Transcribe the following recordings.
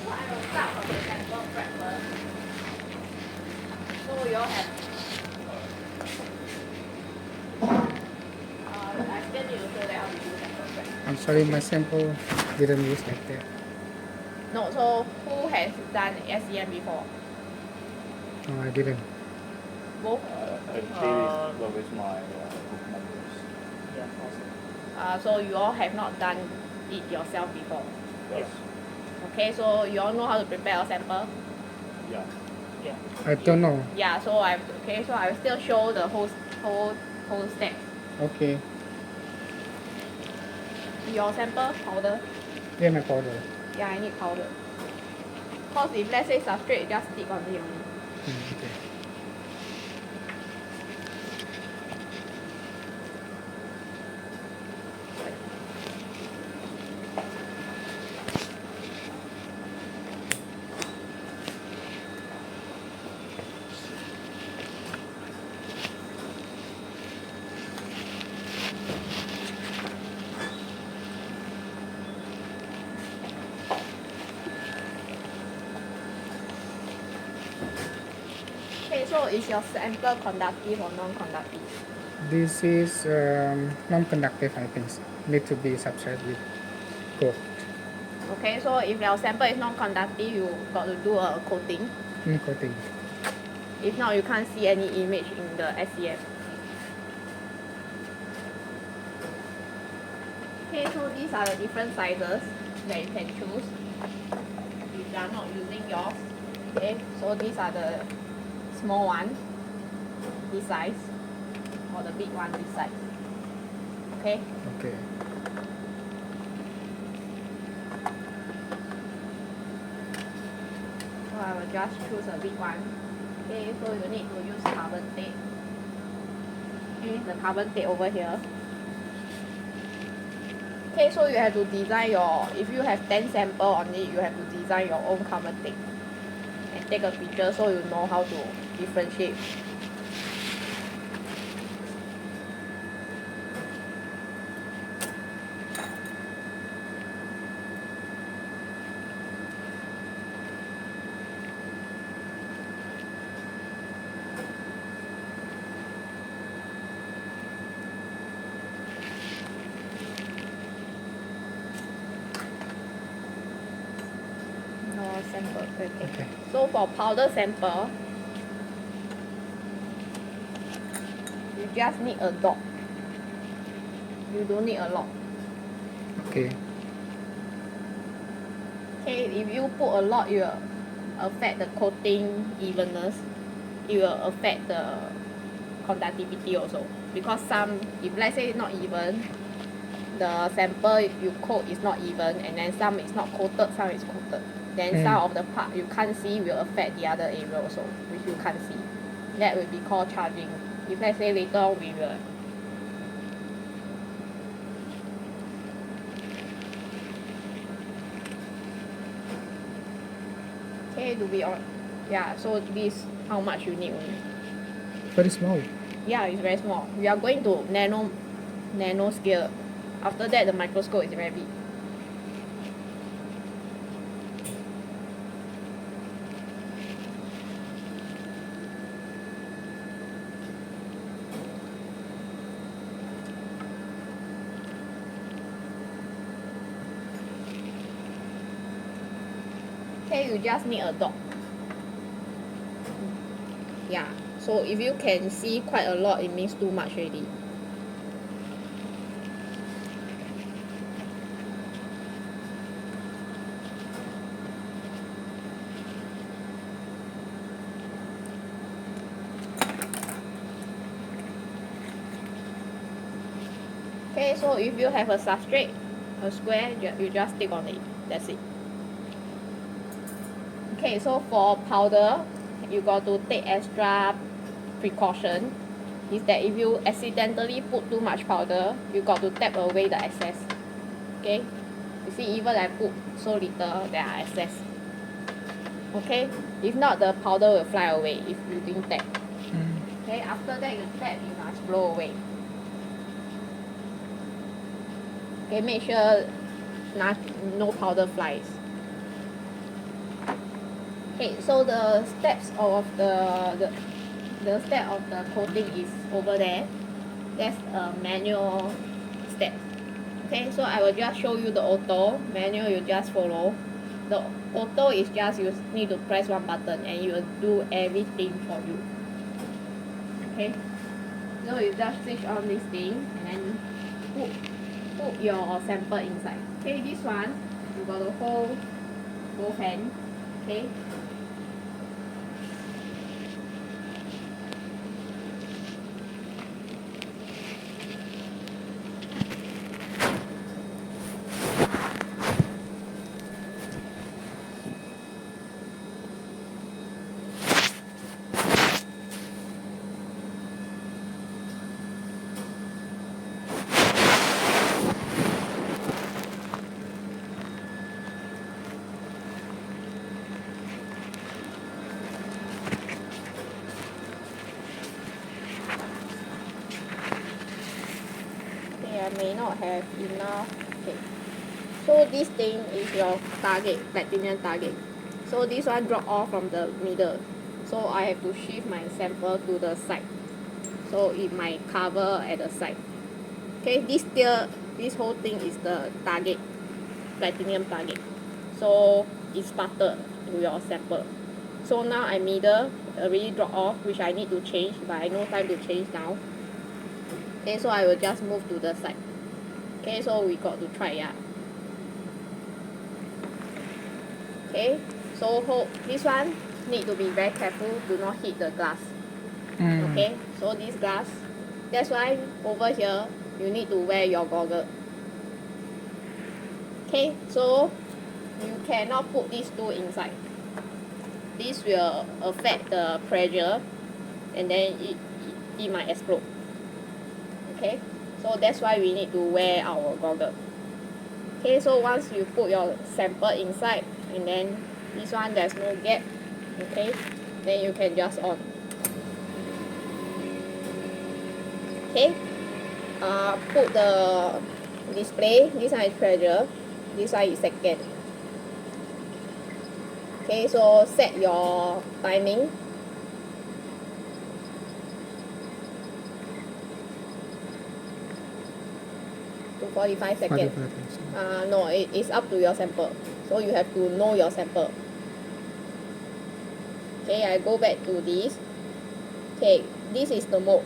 so I will start from the sample prep first. So you all have I still need to show them how to do sample prep. I'm sorry, my sample didn't use like that. No, so who has done SEM before? No, I didn't. Both? I did it with my group members. Yeah, also. So you all have not done it yourself before. Yes. Okay, so you all know how to prepare a sample? Yeah. Yeah. I don't know. Yeah, so I will still show the whole step. Okay. Your sample powder. Yeah, my powder. Yeah, I need powder. Cause if let's say substrate, just stick on it only. Okay. Okay, so is your sample conductive or non-conductive? This is non-conductive, I think. Need to be substrate with gold. Okay, so if your sample is non-conductive, you got to do a coating. Coating. If not, you can't see any image in the SEM. Okay, so these are the different sizes that you can choose if you are not using yours. Okay, so these are the small one, this size, or the big one, this size. Okay. Okay. So I will just choose a big one. Okay, so you need to use carbon tape. Okay, the carbon tape over here. Okay, so you have to design your, if you have 10 samples on it, you have to design your own carbon tape. And take a picture so you know how to differentiate. No sample. Okay. So for powder sample, you just need a dot. You don't need a lot. Okay. Okay, if you put a lot, it will affect the coating evenness. It will affect the conductivity also. Because some, if let's say it's not even, the sample you coat is not even, and then some is not coated, some is coated. Then some of the part you can't see will affect the other area also, which you can't see. That will be called charging. If let's say later on we will. Okay, to be on. Yeah, so this how much you need only. Very small. Yeah, it's very small. We are going to nano scale. After that, the microscope is very big. Okay, you just need a dot. Yeah, so if you can see quite a lot, it means too much already. Okay, so if you have a substrate, a square, you just stick on it. That's it. Okay, so for powder, you got to take extra precaution. Is that if you accidentally put too much powder, you got to tap away the excess. Okay, you see, even I put so little, there are excess. Okay, if not, the powder will fly away if you didn't tap. Okay, after that you tap, you must blow away. Okay, make sure no powder flies. Okay, so the steps of the step of the coating is over there. That's a manual step. Okay, so I will just show you the auto. Manual you just follow. The auto is just you need to press one button and you will do everything for you. Okay, so you just switch on this thing and then put your sample inside. Okay, this one you got to hold both hands. Okay. I may not have enough. Okay. So this thing is your target, platinum target. So this one drop off from the middle. So I have to shift my sample to the side. So it might cover at the side. Okay, this whole thing is the target, platinum target. So it's sparked to your sample. So now I middle already drop off, which I need to change, but I no time to change now. Okay, so I will just move to the side. Okay, so we got to try, yeah. Okay, so hold this one need to be very careful, do not hit the glass. Okay, so this glass, that's why over here you need to wear your goggle. Okay, so you cannot put these two inside. This will affect the pressure and then it might explode. Okay, so that's why we need to wear our goggle. Okay, so once you put your sample inside and then this one there's no gap, okay, then you can just on. Okay, put the display, this one is pressure, this one is second. Okay, so set your timing. To 45 seconds. No, it's up to your sample. So you have to know your sample. Okay, I go back to this. Okay, this is the mode.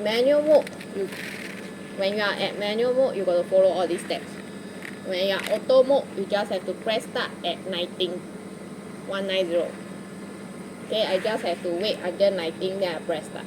Manual mode, when you are at manual mode, you got to follow all these steps. When you are auto mode, you just have to press start at 190. Okay, I just have to wait until 19, then I press start.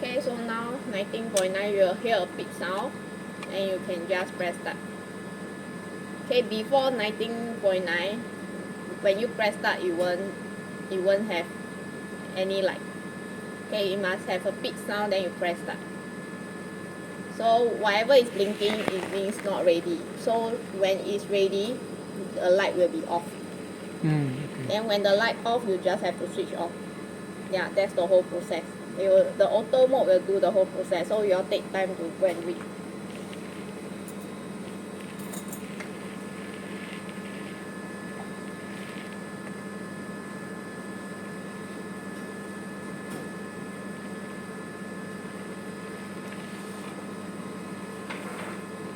Okay, so now 19.9, you will hear a beep sound and you can just press start. Okay, before 19.9, when you press start, it won't have any light. Okay, it must have a beep sound, then you press start. So whatever is blinking, it means not ready. So when it's ready, the light will be off. Okay. Then when the light off, you just have to switch off. Yeah, that's the whole process. The auto mode will do the whole process, so you'll take time to go and read.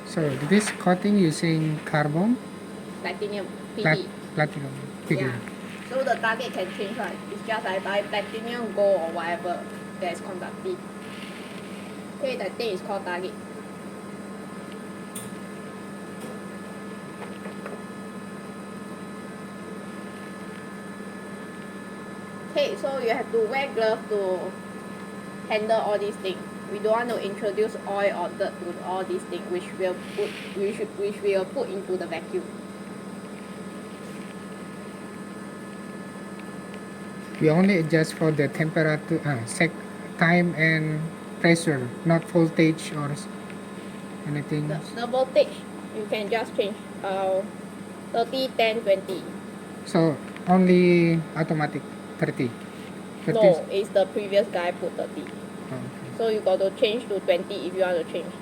So this coating using carbon, Platinum, PD. platinum, PD. Yeah. So the target can change, right? It's just I buy platinum, gold or whatever that is conductive. Okay, that thing is called target. Okay, so you have to wear gloves to handle all these things. We don't want to introduce oil or dirt to all these things, which we'll put into the vacuum. We only adjust for the temperature, time and pressure, not voltage or anything. The voltage, you can just change 30, 10, 20. So only automatic 30. 30. No, it's the previous guy put 30. Oh, okay. So you got to change to 20 if you want to change.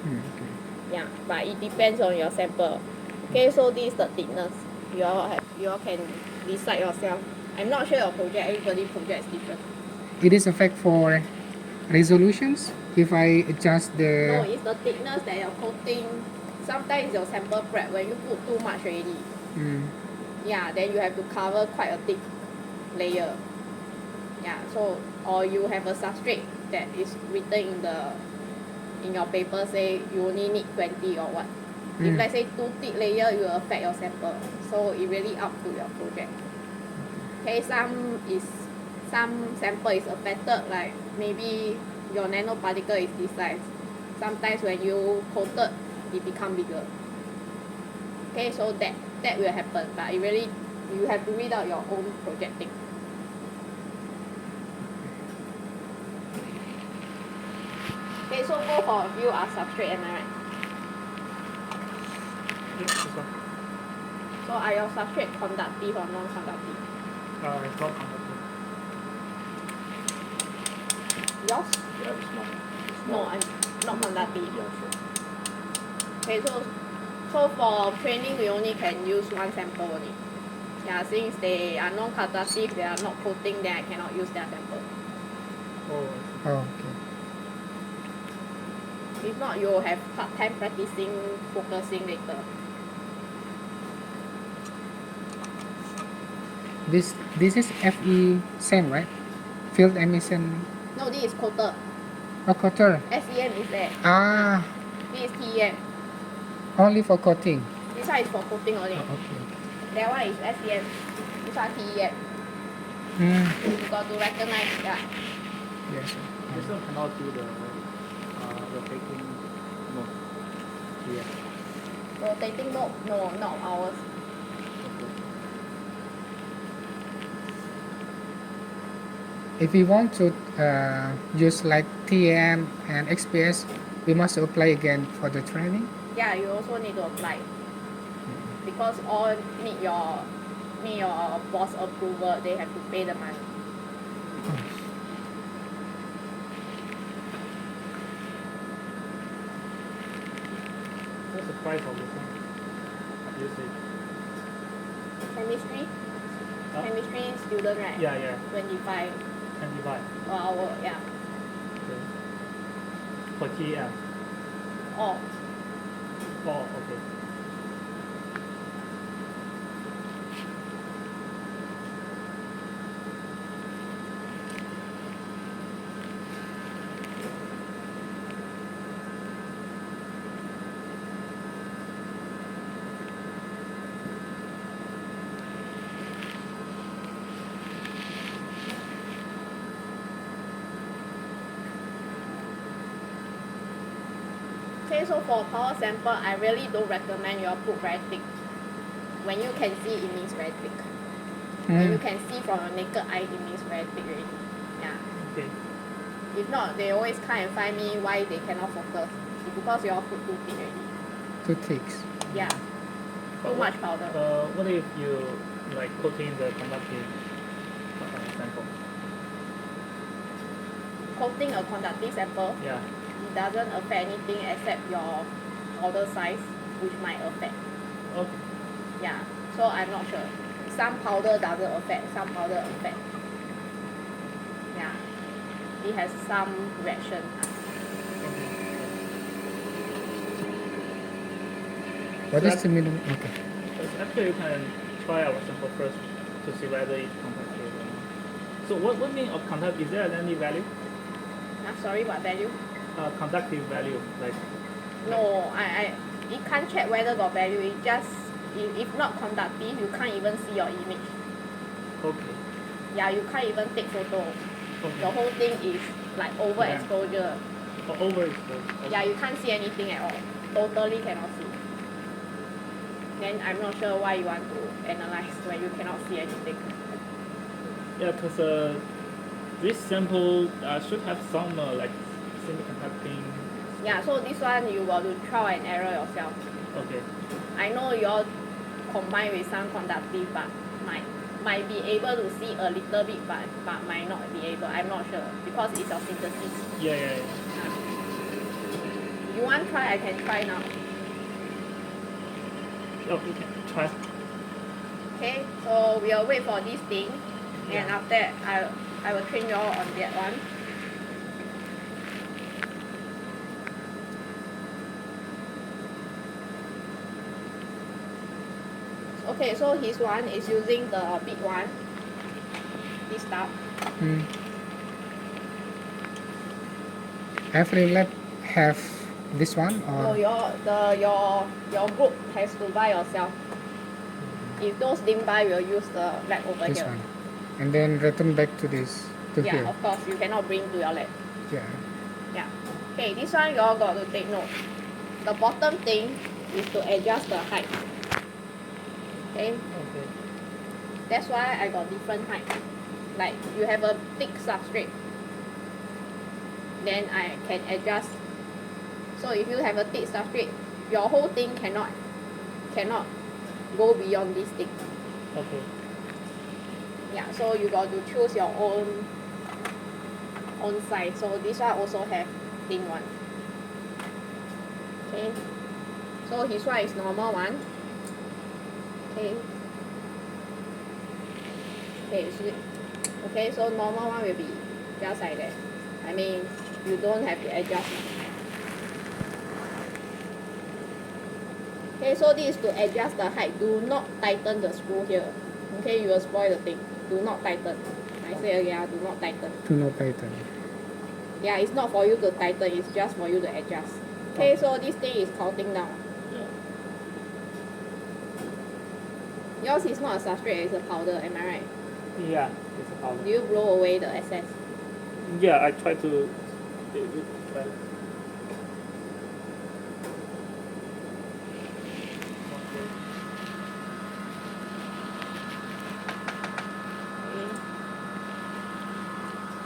Okay. Yeah, but it depends on your sample. Okay, so this is the thickness. You all can decide yourself. I'm not sure your project, everybody's project is different. It is effect for resolutions if I adjust No, the. it's the thickness that you're coating. Sometimes your sample prep, when you put too much already, yeah, then you have to cover quite a thick layer. Yeah, so or you have a substrate that is written in your paper say you only need 20 or what. If let's say too thick layer, it will affect your sample. So it really up to your project. Okay, some sample is affected, like maybe your nanoparticle is this size. Sometimes when you coated, it become bigger. Okay, so that will happen, but it really, you have to read out your own project thing. Okay, so both of you are substrate, am I right? So are your substrate conductive or non-conductive? It's not conductive. Yours? Yeah, it's not. No, I'm not conductive. Yeah, sure. Okay, so for training, we only can use one sample only. Yeah, since they are non-conductive, they are not coating, then I cannot use their sample. Oh, Oh, okay. If not, you will have hard time practicing focusing later. This is FE SEM, right? Field emission. No, this is coated. Oh, coater. SEM is there. Ah, This is TEM. only for coating. This one is for coating only. Oh, okay. That one is SEM. This one TEM. You got to recognize, yeah. Yes. this one cannot do the rotating mode. Yeah. Rotating mode? No, not ours. If we want to use like TM and XPS, we must apply again for the training. Yeah, you also need to apply. Because all need your boss approval, they have to pay the money. What's the price of this one? Usage. Chemistry? Chemistry student, right? Yeah. 25 25. per hour, yeah. Okay. For TM. Oh, Oh, okay. okay, so for power sample, I really don't recommend you all put very thick. When you can see, it means very thick. When you can see from your naked eye, it means very thick already. Yeah. Okay. If not, they always come and find me why they cannot focus. It's because you all put too thick already. Too thick. Yeah. Too much powder. What if you like coating the conductive sample? Coating a conductive sample, Yeah. it doesn't affect anything except your powder size, which might affect. Okay. Yeah. So I'm not sure. Some powder doesn't affect, some powder affect. Yeah. It has some reaction. What is the minimum? Okay. Actually, you can try our sample first to see whether it's conductive or not. So what mean of conduct? Is there any value? Sorry, what value? Conductive value, like. No, you can't check whether got value. It just, if not conductive, you can't even see your image. Okay. Yeah, you can't even take photo. Okay. The whole thing is like overexposure. Or overexposed. Okay. Yeah, you can't see anything at all. Totally cannot see. Then I'm not sure why you want to analyze when you cannot see anything. Yeah, because this sample should have some like semiconducting. Yeah, so this one you got to trial and error yourself. Okay. I know you all combine with some conductive, but might be able to see a little bit, but might not be able. I'm not sure because it's your synthesis. Yeah. You want try? I can try now. Oh, you can try. Okay, so we'll wait for this thing, and Yeah. after that I will train you all on that one. Okay, so his one is using the big one. This stuff. Every lab have this one No, or your group has to buy yourself. If those didn't buy, we'll use the lab over this here. one, and then return back to this Yeah, here. of course, you cannot bring to your lab. Yeah. Yeah. Okay, this one you all got to take note. The bottom thing is to adjust the height. Okay, Okay. that's why I got different height. Like you have a thick substrate, then I can adjust. So if you have a thick substrate, your whole thing cannot go beyond this thing. Okay. Yeah, so you got to choose your own size. So this one also have thin one. Okay, so his one is normal one. Okay. Okay, so normal one will be just like that. I mean, you don't have to adjust. Okay, so this is to adjust the height. Do not tighten the screw here. Okay, you will spoil the thing. Do not tighten. I say again, do not tighten. To no tighten. Yeah, it's not for you to tighten, it's just for you to adjust. Okay, so this thing is counting down. Yeah. Yours is not a substrate, it's a powder, am I right? Yeah, it's a powder. Do you blow away the excess? Yeah, I try to. Try. Okay.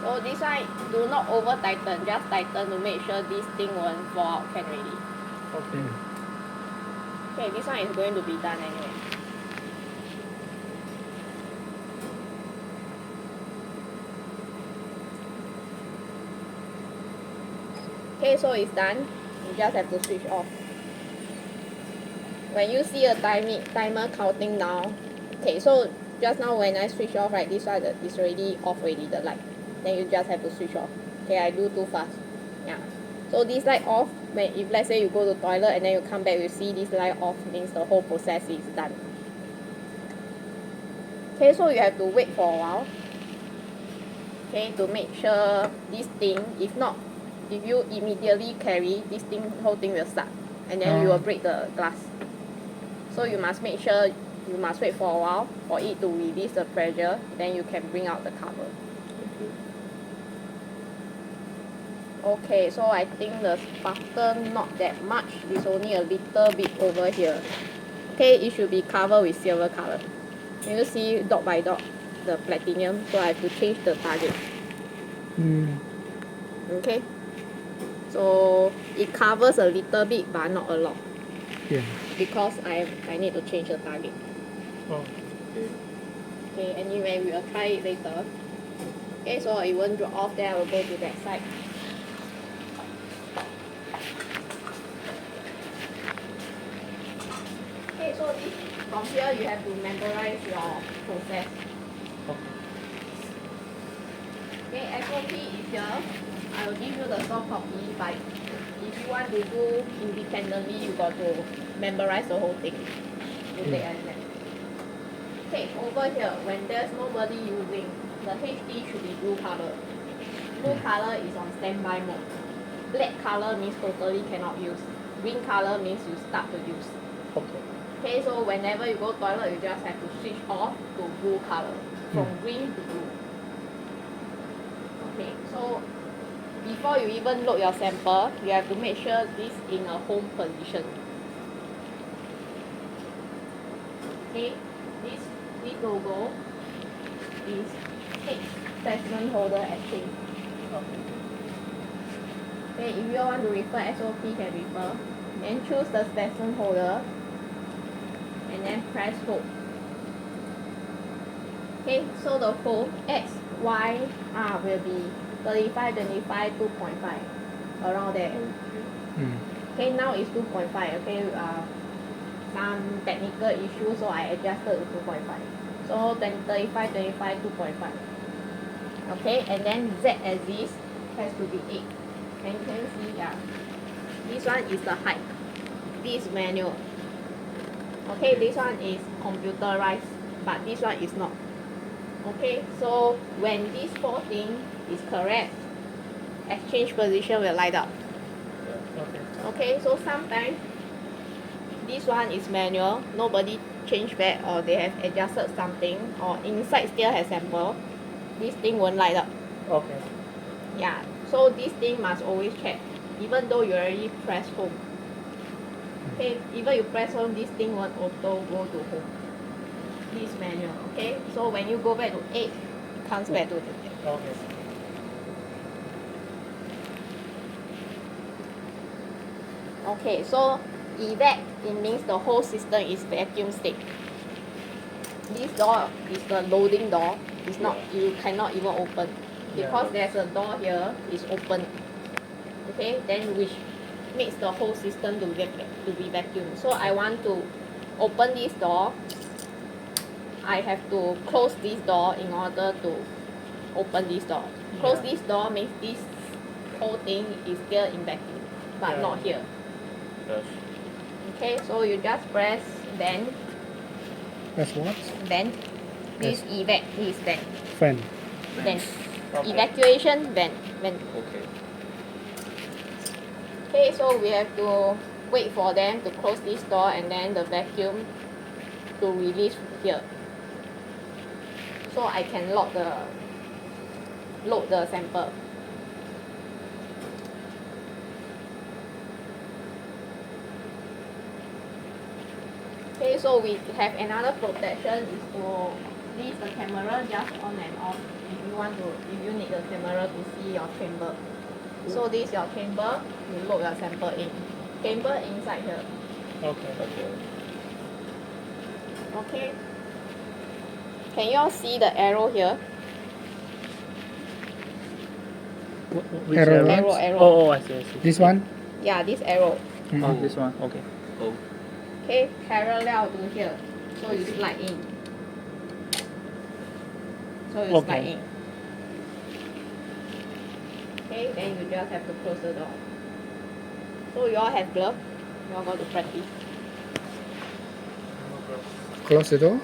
So this one, do not over tighten, just tighten to make sure this thing won't fall out can already. Okay. Okay, this one is going to be done anyway. Okay, so it's done. You just have to switch off. When you see a timer counting down, okay, so just now when I switch off, right, this one is already off already, the light. Then you just have to switch off. Okay, I do too fast. Yeah. So this light off, when if let's say you go to toilet and then you come back, you see this light off, means the whole process is done. Okay, so you have to wait for a while. Okay, to make sure this thing, if you immediately carry, this thing, whole thing will start. And then you will break the glass. So you must make sure, you must wait for a while for it to release the pressure, then you can bring out the cover. Okay, so I think the sputter not that much, it's only a little bit over here. Okay, it should be covered with silver color. Can you see dot by dot the platinum? So I have to change the target. Okay, so it covers a little bit but not a lot. Yeah. Because I need to change the target. Oh. Okay, anyway, we will try it later. Okay, so it won't drop off, then I will go to that side. Okay, so this, from here you have to memorize your process. Okay, SOP is here. I will give you the soft copy, but if you want to do independently, you got to memorize the whole thing. You take an exam. Okay, over here, when there's nobody using, the HD should be blue color. Blue color is on standby mode. Black color means totally cannot use. Green color means you start to use. Okay. Okay, so whenever you go toilet, you just have to switch off to blue color, from green to blue. Okay, so before you even load your sample, you have to make sure this in a home position. Okay, this logo is take specimen holder as case. Okay. Okay, if you want to refer SOP, can refer. Then choose the specimen holder and then press hold. Okay, so the hold X, Y, R will be 35, 25, 2.5, around there. Mm. Okay, now it's 2.5. Okay, some technical issue, so I adjusted to 2.5. So 35, 25, 2.5. Okay, and then Z axis has to be 8. And you can see, yeah, this one is the height. This is manual. Okay, this one is computerized, but this one is not. Okay, so when this four thing is correct, exchange position will light up. Okay. Okay, so sometimes this one is manual, nobody change back, or they have adjusted something, or inside still has sample, this thing won't light up. Okay. Yeah, so this thing must always check, even though you already press home. Okay, even you press home, this thing won't auto go to home. This manual, okay? So when you go back to 8, it comes back to the 8. Okay. Okay, so evac, it means the whole system is vacuum state. This door is the loading door. It's not, you cannot even open. Because there's a door here, it's open. Okay, then which makes the whole system to be vacuum. So I want to open this door. I have to close this door in order to open this door. Close this door means this whole thing is still in vacuum, but not here. Yes. Okay, so you just press then, That's what? then. This evac is then. Fan. Then. Okay. Evacuation, then. Okay. Okay, so we have to wait for them to close this door and then the vacuum to release here. So I can load the sample. Okay, so we have another protection is to leave the camera just on and off if you need the camera to see your chamber. So this is your chamber, you load your sample in. Chamber inside here. Okay. Okay. Okay. Can you all see the arrow here? Which Arrow arrow? lines? Arrow. Oh, I see. This one? Yeah, this arrow. Mm. Oh, this one. Okay. Oh. Okay, parallel to here. So you slide in. So you slide Okay. in. Okay, then you just have to close the door. So you all have glove. You all go to practice. Close the door.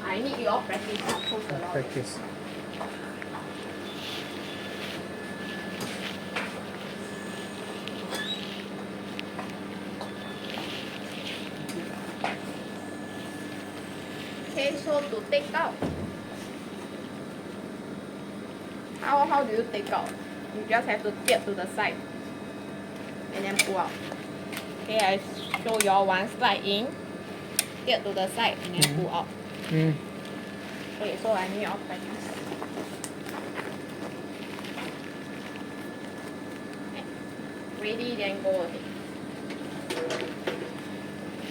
I need you all practice, not close the door. Practice. Okay, so to take out. How do you take out? You just have to get to the side and then pull out. Okay, I show you all one, slide in, get to the side and then pull out. Mm. Okay, so I need all practice. Ready, then go ahead.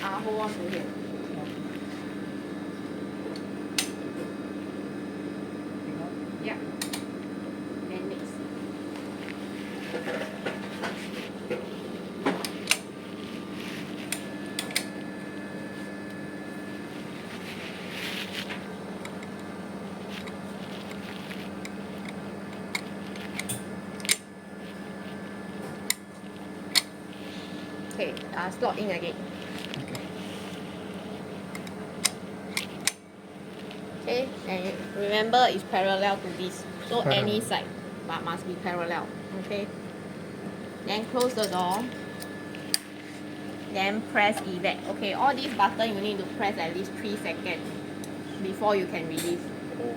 Hold on to here. Yeah. Then next. Okay, slot in again. Okay, and remember it's parallel to this. So any side, but must be parallel. Okay. Then close the door. Then press evac. Okay, all these buttons you need to press at least 3 seconds before you can release. Oh.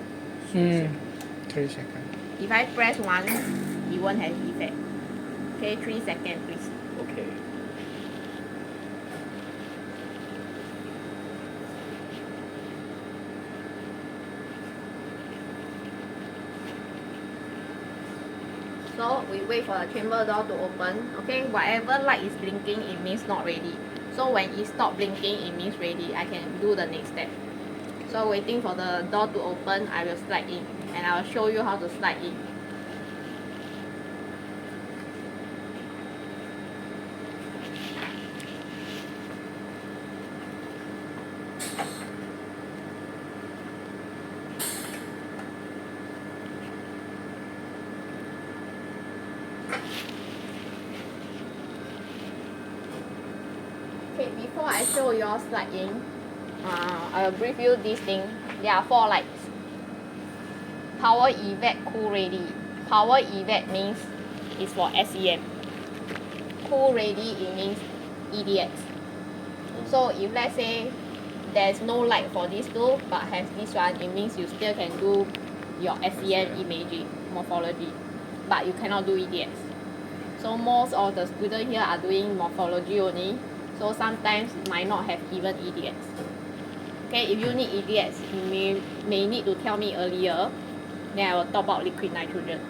3 seconds. If I press once, it won't have effect. Okay, 3 seconds please. Okay. So we wait for the chamber door to open. Okay, whatever light is blinking, it means not ready. So when it stop blinking, it means ready. I can do the next step. So waiting for the door to open, I will slide in, and I will show you how to slide in. Okay, before I show you all slide in, I will brief you this thing. There are 4 lights. Power event, cool ready. Power event means it's for SEM. Cool ready, it means EDS. So if let's say there's no light for these two, but has this one, it means you still can do your SEM imaging, morphology, but you cannot do EDS. So most of the students here are doing morphology only. So sometimes it might not have even EDS. Okay, if you need EDS, you may need to tell me earlier. Then I will top out liquid nitrogen.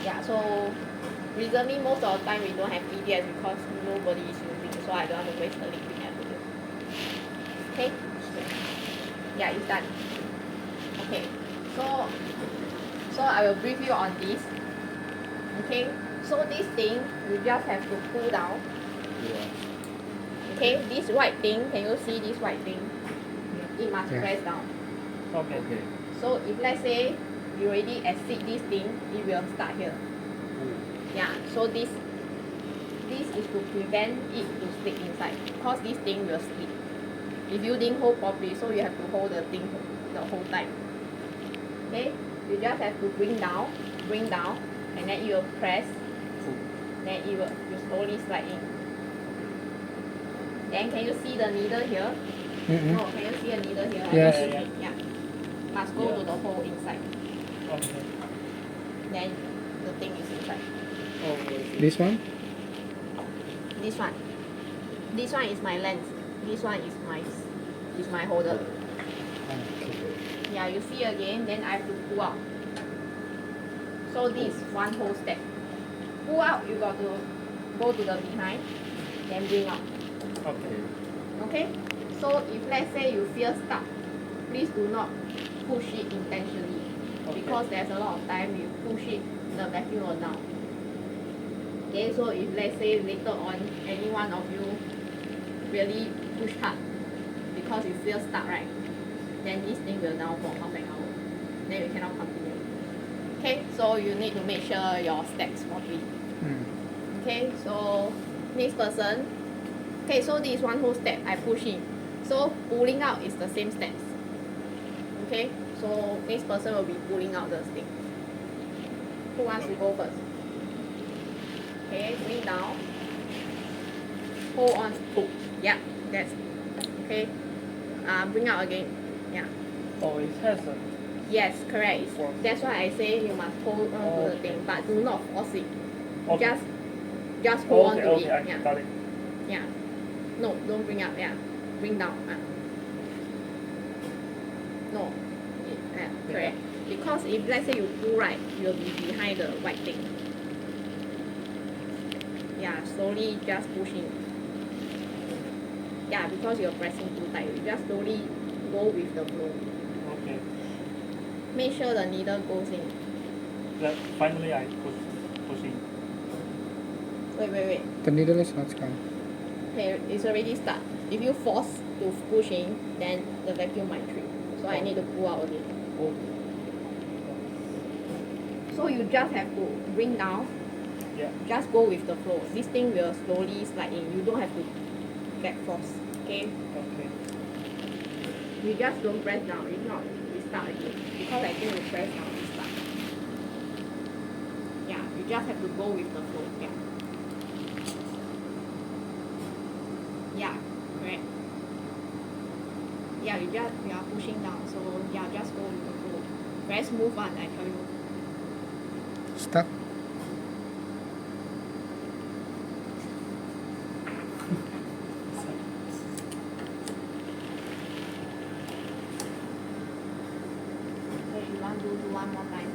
Yeah, so recently most of the time we don't have EDS because nobody is using, so I don't want to waste the liquid nitrogen. Okay? Yeah, it's done. Okay, so I will brief you on this. Okay, so this thing you just have to pull down. Okay, this white thing, can you see this white thing? It must press down. Okay. So if let's say you already exceed this thing, it will start here. Yeah, so this is to prevent it to slip inside, because this thing will slip if you didn't hold properly. So you have to hold the thing the whole time. Okay, you just have to bring down, and then you will press, then it will you slowly slide in. Then can you see the needle here? No, can you see a needle here? Yes. Yeah. Must go to the hole inside. Okay. Then the thing is inside. This one? This one is my lens. This one is my holder. Yeah, you see again, then I have to pull out. So this is one whole step. Pull out, you got to go to the behind, then bring out. Okay. Okay? So if let's say you feel stuck, please do not push it intentionally. Because there's a lot of time you push it, the vacuum will down. Okay, so if let's say later on any one of you really push hard because you feel stuck, right? Then this thing will down for half an hour. Then you cannot continue. Okay, so you need to make sure your steps properly. Okay, so next person. Okay, so this is one whole step I push in. So pulling out is the same steps. Okay, so next person will be pulling out the stick. Who wants to go first? Okay, bring down. Hold on. Pull. Yeah, that's okay. Bring out again. Yeah. Oh, it has a. Yes, correct. That's why I say you must hold on to the thing, but do not force it. Okay. Just hold on to okay, it. I Yeah. got it. Yeah. No, don't bring up. Yeah. Bring down. No. Yeah, correct. Because if let's say you pull right, you'll be behind the white thing. Yeah, slowly just push in. Yeah, because you're pressing too tight. You just slowly go with the flow. Okay. Make sure the needle goes in. That finally I push in. Wait. The needle is not come. Okay, it's already start. If you force to push in, then the vacuum might trip. So I need to pull out again. So you just have to bring down. Yeah. Just go with the flow. This thing will slowly slide in. You don't have to get force. Okay? Okay. You just don't press down. If not, we start again. Because I think we press down, we start. Yeah, you just have to go with the flow. Yeah. Yeah, correct. Yeah, you are pushing down. So yeah, just go with the flow. Very smooth one, I tell you. Stuck. So you want to do one more time?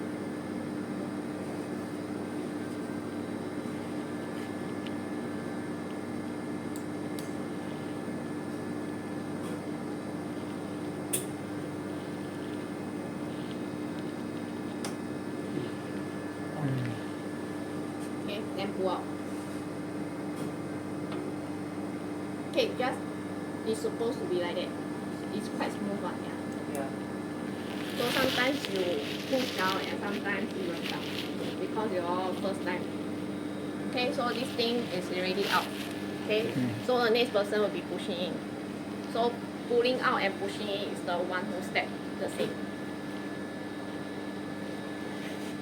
Okay, just it's supposed to be like that. It's quite smooth one, yeah. Yeah. So sometimes you push down and sometimes you run down because you're first time. Okay, so this thing is already out. Okay, so the next person will be pushing in. So pulling out and pushing in is the one who step the same.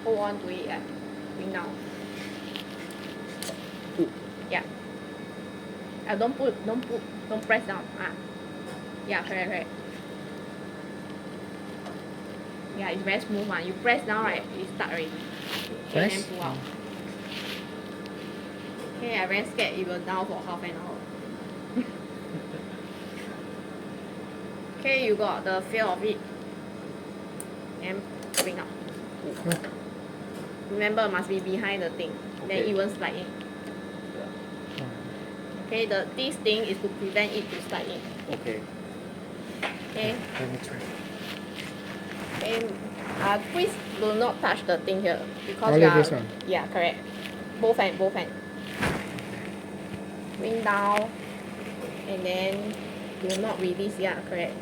Hold on to it, yeah. Bring down. Yeah. Don't press down. Yeah, correct. Yeah, it's very smooth one. You press down, right? It's stuck already. Okay, Press? then pull out. Okay, I very scared it will down for half an hour. Okay, you got the feel of it. And bring up. Remember, must be behind the thing. Then Okay. it won't slide in. Okay, this thing is to prevent it to slide in. Okay. Okay. Let me try. Okay. Please do not touch the thing here because Only you are, this one? Yeah, correct. Both hand. Bring down, and then do not release. Yeah, correct.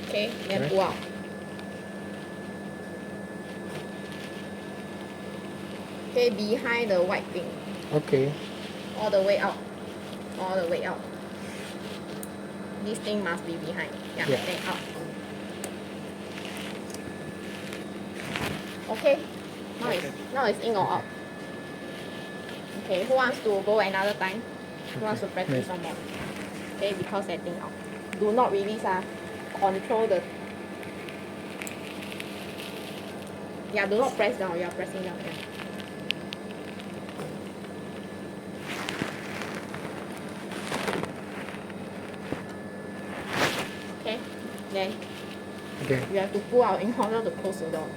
Okay, then Correct. pull out. Okay, behind the white thing, Okay. all the way out. This thing must be behind. Yeah. Then out. Okay. Now it's in or out. Okay, who wants to go another time? Who wants to practice some more? Okay, because that thing out. Do not release. Control the. Yeah, do not press down. You are pressing down. Yeah. Okay, then Okay. you have to pull out in order to close the door.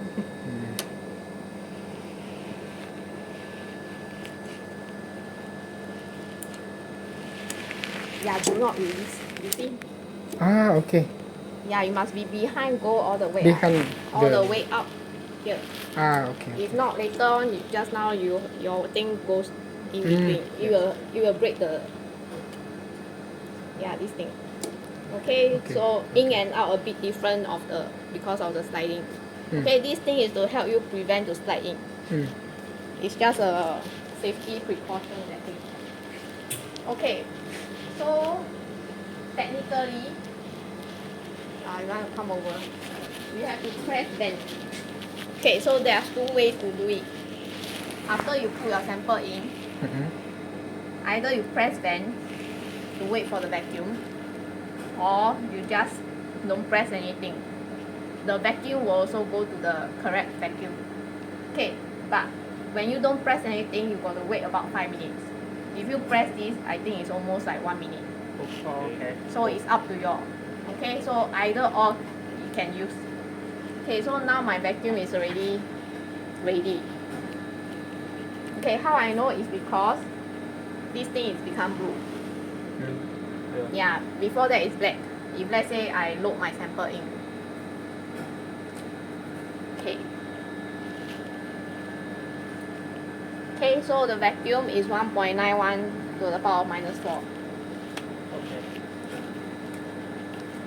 Yeah, do not release. You see? Okay. Yeah, you must be behind, go all the way Behind up. All the the- way up here. Okay. If not, later on, just now your thing goes in between. You will break the. Yeah, this thing. Okay, so in and out a bit different because of the sliding. Okay, this thing is to help you prevent to slide in. It's just a safety precaution, that thing. Okay, so technically, you want to come over. You have to press bend. Okay, so there are two ways to do it. After you put your sample in, either you press bend to wait for the vacuum, or you just don't press anything. The vacuum will also go to the correct vacuum. Okay, but when you don't press anything, you got to wait about 5 minutes. If you press this, I think it's almost like 1 minute. Okay. So it's up to you. Okay, so either or you can use. Okay, so now my vacuum is already ready. Okay, how I know is because this thing is become blue. Yeah, before that it's black. If let's say I load my sample in. Okay. Okay, so the vacuum is 1.91 to the power of -4. Okay.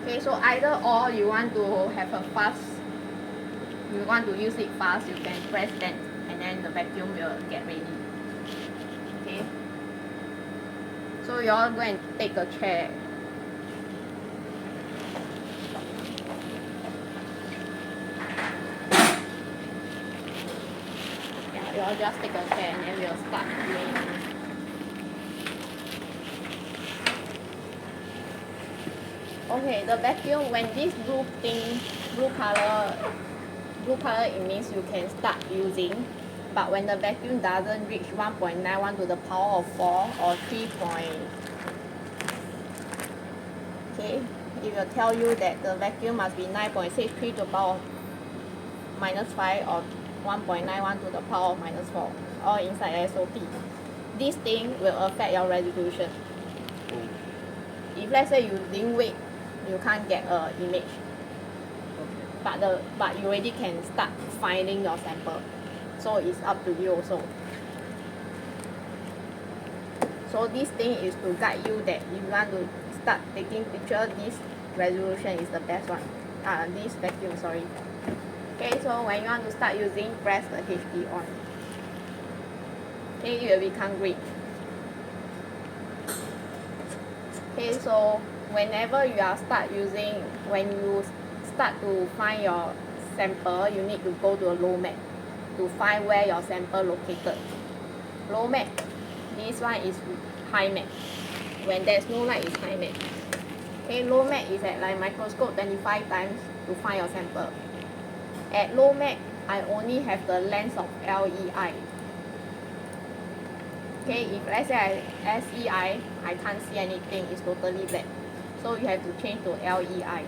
Okay, so either or you want to have a fast, you want to use it fast, you can press that and then the vacuum will get ready. Okay. So you all go and take a chair. Yeah, you all just take a chair and then we'll start doing. Okay, the vacuum, when this blue color, it means you can start using. But when the vacuum doesn't reach 1.91 to the power of 4 or 3 okay, it will tell you that the vacuum must be 9.63 to the power of -5 or 1.91 to the power of -4, all inside SOP. This thing will affect your resolution. If let's say you didn't wait, you can't get an image. But you already can start finding your sample. So it's up to you also. So this thing is to guide you that if you want to start taking picture, this resolution is the best one. This vacuum, sorry. Okay, so when you want to start using, press the HD on. Okay, it will become green. Okay, so whenever you are start using, when you start to find your sample, you need to go to a low mat to find where your sample located. Low mat, this one is high mat. When there's no light, it's high mat. Okay, low mat is at like microscope 25 times to find your sample. At low mat, I only have the lens of LEI. Okay, if let's say SEI, I can't see anything, it's totally black. So you have to change to LEI.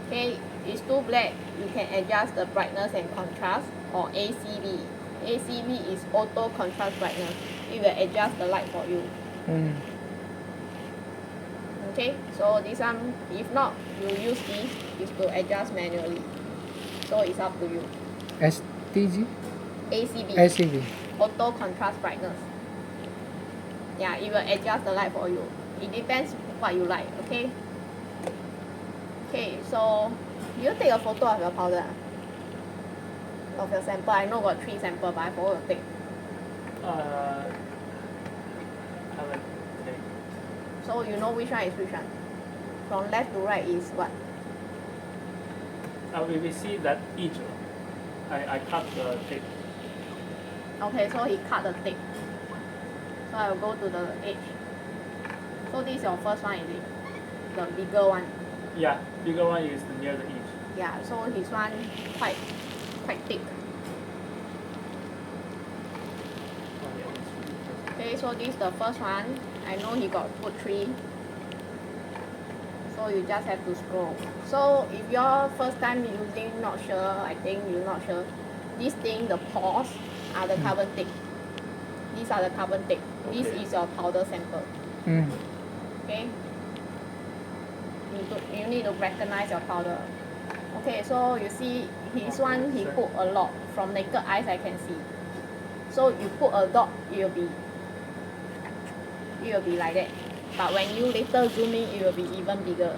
Okay, it's too black, you can adjust the brightness and contrast, or ACB. ACB is auto contrast brightness. It will adjust the light for you. Okay, so this one, if not, you use this, is to adjust manually. So it's up to you. STG? ACB. ACB. Auto contrast brightness. Yeah, it will adjust the light for you. It depends what you like, okay? Okay, so you take a photo of your powder, of your sample. I know got 3 samples, but I forgot to take. Haven't taken. So you know which one is which one? From left to right is what? We see that each. I cut the tape. Okay, so he cut the tape. So I will go to the edge. So this is your first one, is it? The bigger one. Yeah, bigger one is near the edge. Yeah, so his one quite thick. Oh, yeah, it's really good. Okay, so this is the first one. I know he got put 3. So you just have to scroll. So if you're first time using, not sure, I think you're not sure. This thing, the pores are the carbon tape. These are the carbon tape. This Okay. is your powder sample. Okay? You need to recognize your powder. Okay, so you see his one, he put a lot. From naked eyes I can see. So you put a dot, it will be like that. But when you later zoom in, it will be even bigger.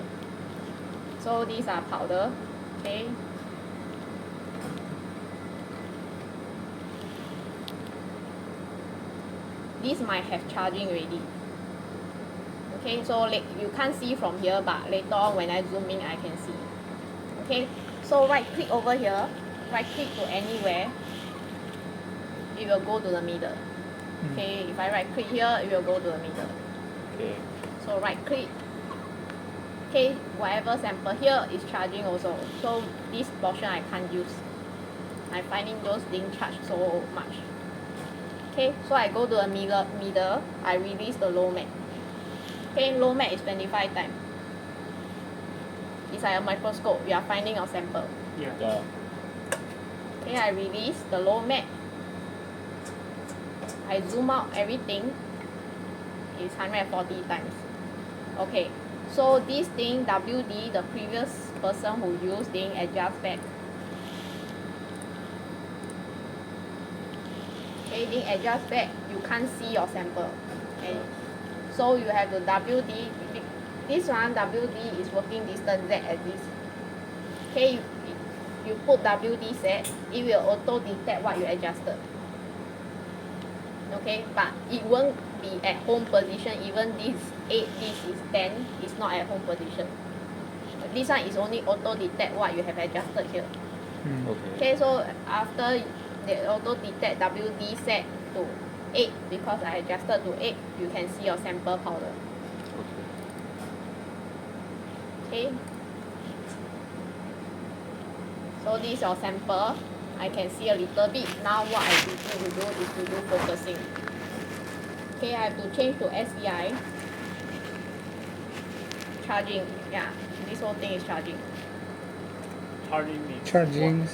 So these are powder. Okay. This might have charging already. Okay, so you can't see from here, but later on when I zoom in, I can see. Okay, so right click over here, right click to anywhere, it will go to the middle. Okay, if I right click here, it will go to the middle. Okay. So right click. Okay, whatever sample here is charging also. So this portion I can't use. I'm finding those didn't charge so much. Okay, so I go to the middle, I release the low mat. Okay, low mat is 25 times. It's like a microscope, we are finding our sample. Yeah. Okay, I release the low mat. I zoom out everything. It's 140 times. Okay, so this thing, WD, the previous person who used, didn't adjust back. Okay, didn't adjust back, you can't see your sample. Okay, so you have to WD. This one, WD is working distance Z at this. Okay, you put WD set, it will auto detect what you adjusted. Okay, but it won't be at home position. Even this 8, this is 10, it's not at home position. This one is only auto detect what you have adjusted here. Okay, so after the auto detect WD set to 8, because I adjusted to 8, you can see your sample powder. Okay. So this is your sample. I can see a little bit. Now what I need to do is to do focusing. Okay, I have to change to SEI. Charging. Yeah, this whole thing is charging. Charging means Charging,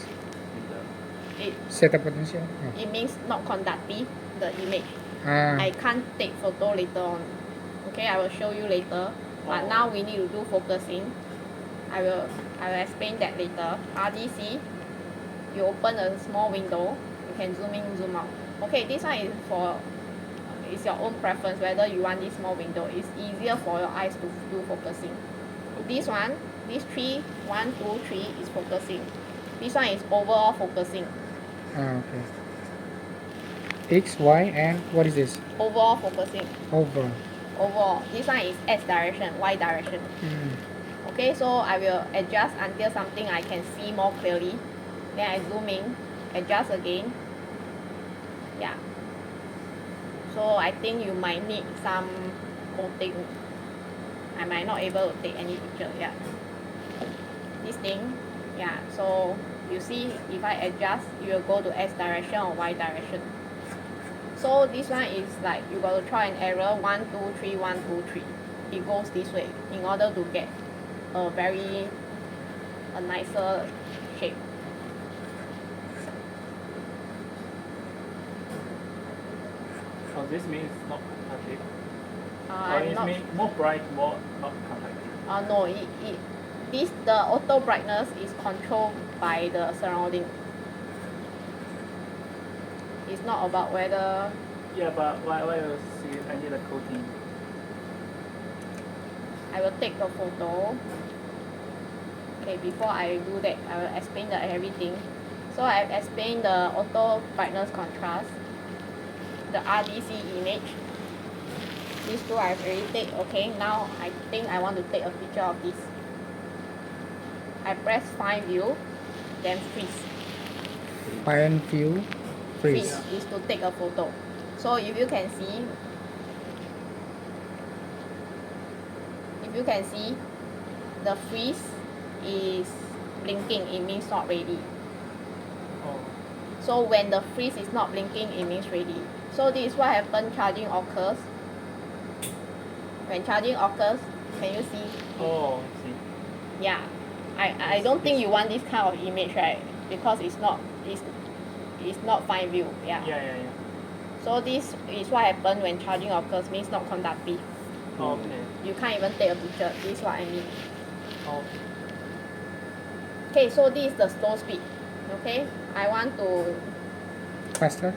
It setup potential. it means not conductive, the image. Ah, I can't take photo later on. Okay, I will show you later. But now we need to do focusing. I will explain that later. RDC, you open a small window, you can zoom in, zoom out. Okay, this one is for it's your own preference whether you want this small window. It's easier for your eyes to do focusing. This one, this 3, 1, 2, 3 is focusing. This one is overall focusing. Okay. X, Y, and what is this? Overall focusing. Over. Overall. This one is X direction, Y direction. Okay, so I will adjust until something I can see more clearly. Then I zoom in, adjust again. Yeah. So I think you might need some coating. I might not able to take any picture. Yeah. This thing. Yeah. So you see, if I adjust, you will go to X direction or Y direction. So this one is like you got to try and error 1, 2, 3, 1, 2, 3. It goes this way in order to get a nicer shape. So this means not contact. I'm It not. means more bright, more not contact. No, the auto brightness is controlled by the surrounding. It's not about whether. Yeah, but why you see I need a coating? I will take the photo. Okay, before I do that, I will explain everything. So I explained the auto brightness contrast, the RDC image. These two I've already taken. Okay, now I think I want to take a picture of this. I press find view, then freeze. Find view, freeze. Freeze is to take a photo. So if you can see, the freeze is blinking, it means not ready. Oh. So when the freeze is not blinking, it means ready. So this is what happens charging occurs. When charging occurs, can you see? Oh, see. Yeah. I don't think you want this kind of image, right? Because it's not fine view. Yeah. Yeah. So this is what happens when charging occurs, means not conductive. Okay. You can't even take a picture. This is what I mean. Okay. Okay, so this is the slow speed. Okay, I want to. Faster.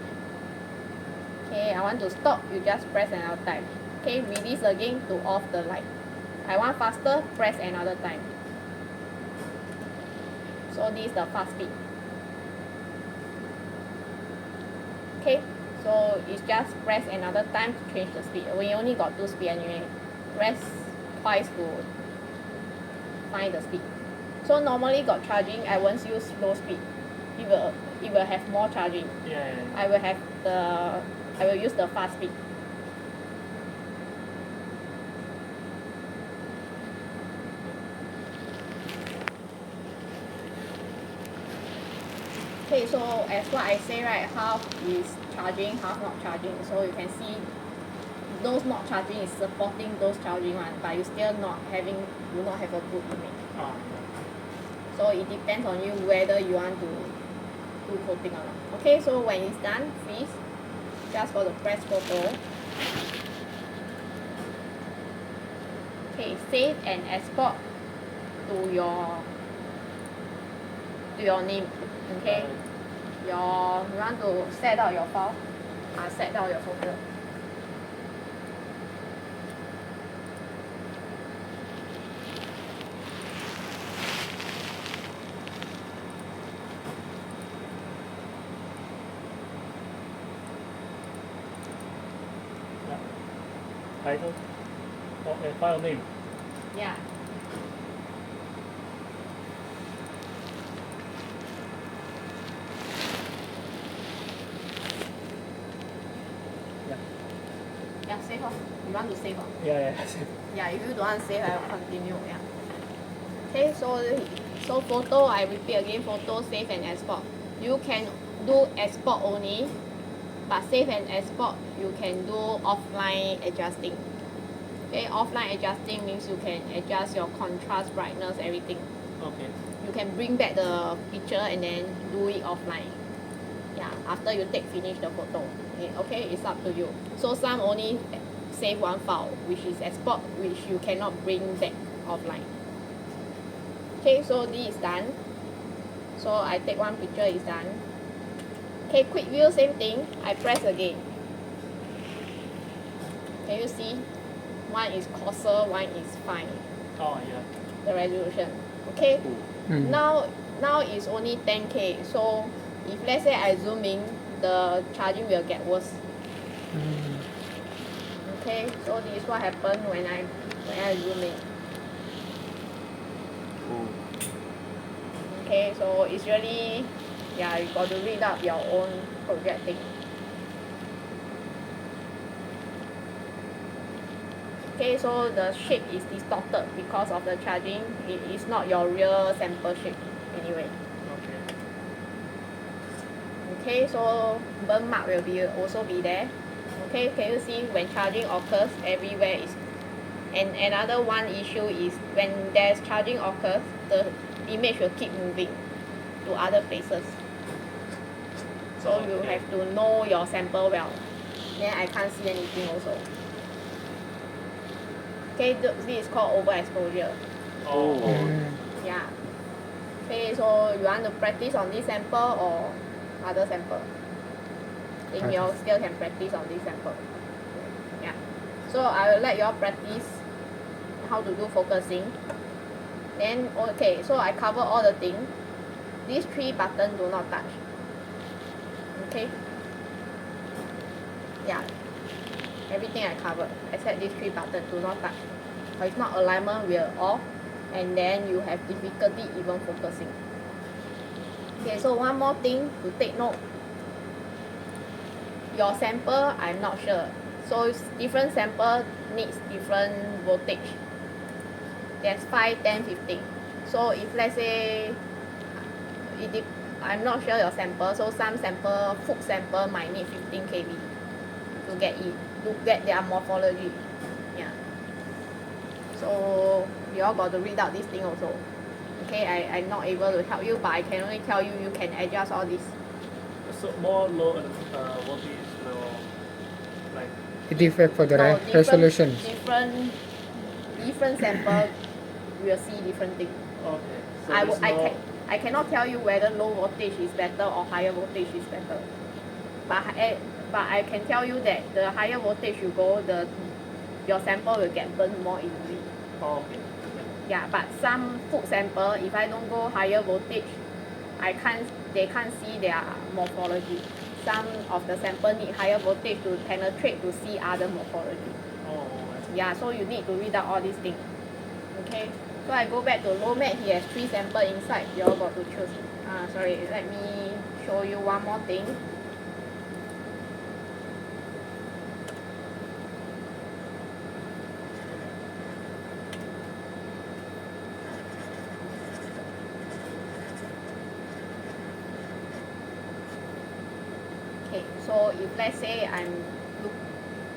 Okay, I want to stop. You just press another time. Okay, release again to off the light. I want faster. Press another time. So this is the fast speed. Okay, so it's just press another time to change the speed. We only got 2 speed anyway. Press twice to find the speed. So normally got charging, I won't use slow speed. It will have more charging. Yeah. I will use the fast speed. Okay, so as what I say, right, half is charging, half not charging. So you can see those not charging is supporting those charging one, but you still do not have a good image. Oh. So it depends on you whether you want to do coating or not. Okay, so when it's done, freeze. Just for the press photo. Okay, save and export to your name. Okay. You want to set out your file. Set out your folder. Title? Oh, file name. Yeah. Yeah, save off. You want to save off? Yeah. Yeah, if you don't want to save, I will continue. Yeah. Okay, so photo, I repeat again, photo, save and export. You can do export only, but save and export, you can do offline adjusting. Okay, offline adjusting means you can adjust your contrast, brightness, everything. Okay. You can bring back the picture and then do it offline. Yeah, after you finish the photo. Okay, it's up to you. So some only save one file, which is export, which you cannot bring back offline. Okay, so this is done. So I take one picture, it's done. Okay, quick view, same thing. I press again. Can you see? One is coarser, one is fine. Oh yeah. The resolution. Okay. Mm. Now it's only 10K. So if let's say I zoom in, the charging will get worse. Mm. Okay. So this is what happened when I zoom in. Okay. So it's really, yeah, you got to read up your own project thing. Okay, so the shape is distorted because of the charging. It is not your real sample shape anyway. Okay. Okay, so burn mark will also be there. Okay, can you see when charging occurs everywhere is, and another one issue is when there's charging occurs, the image will keep moving to other places. So you have to know your sample well. Then I can't see anything also. Okay, this is called overexposure. Oh. Mm. Yeah. Okay, so you want to practice on this sample or other sample? Then you all still can practice on this sample. Yeah. So I will let you all practice how to do focusing. Then okay, so I cover all the things. These 3 buttons do not touch. Okay. Yeah. Everything I covered except these 3 buttons do not touch. Or if not, alignment will off, and then you have difficulty even focusing. Okay, so one more thing to take note. Your sample, I'm not sure. So different sample needs different voltage. There's 5, 10, 15. So if let's say, I'm not sure your sample, so some sample, food sample might need 15 kV to get their morphology. Yeah. So you all got to read out this thing also. Okay, I'm not able to help you, but I can only tell you you can adjust all this. So more low voltage, low, like. It differs for the So resolution. Different sample will see different things. Okay. So I cannot tell you whether low voltage is better or higher voltage is better. But I can tell you that the higher voltage you go, your sample will get burned more easily. Oh, okay. Yeah, but some food sample, if I don't go higher voltage, they can't see their morphology. Some of the sample need higher voltage to penetrate to see other morphology. Oh, I see. Yeah, so you need to read out all these things. Okay, so I go back to low mat. He has 3 samples inside. You all got to choose. Sorry, let me show you one more thing. Okay, so if let's say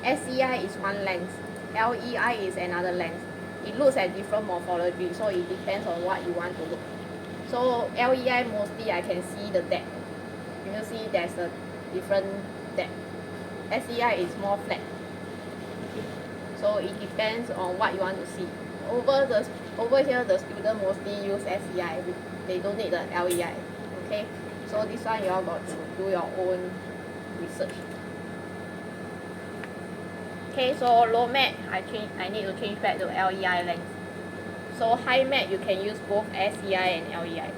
SEI is one lens, LEI is another lens. It looks at different morphology, so it depends on what you want to look. So LEI mostly I can see the depth. You can see there's a different depth. SEI is more flat. So it depends on what you want to see. Over here the student mostly use SEI. They don't need the LEI. Okay? So this one you all got to do your own research. Okay, so low mat I need to change back to LEI lens. So high mat you can use both SEI and LEI.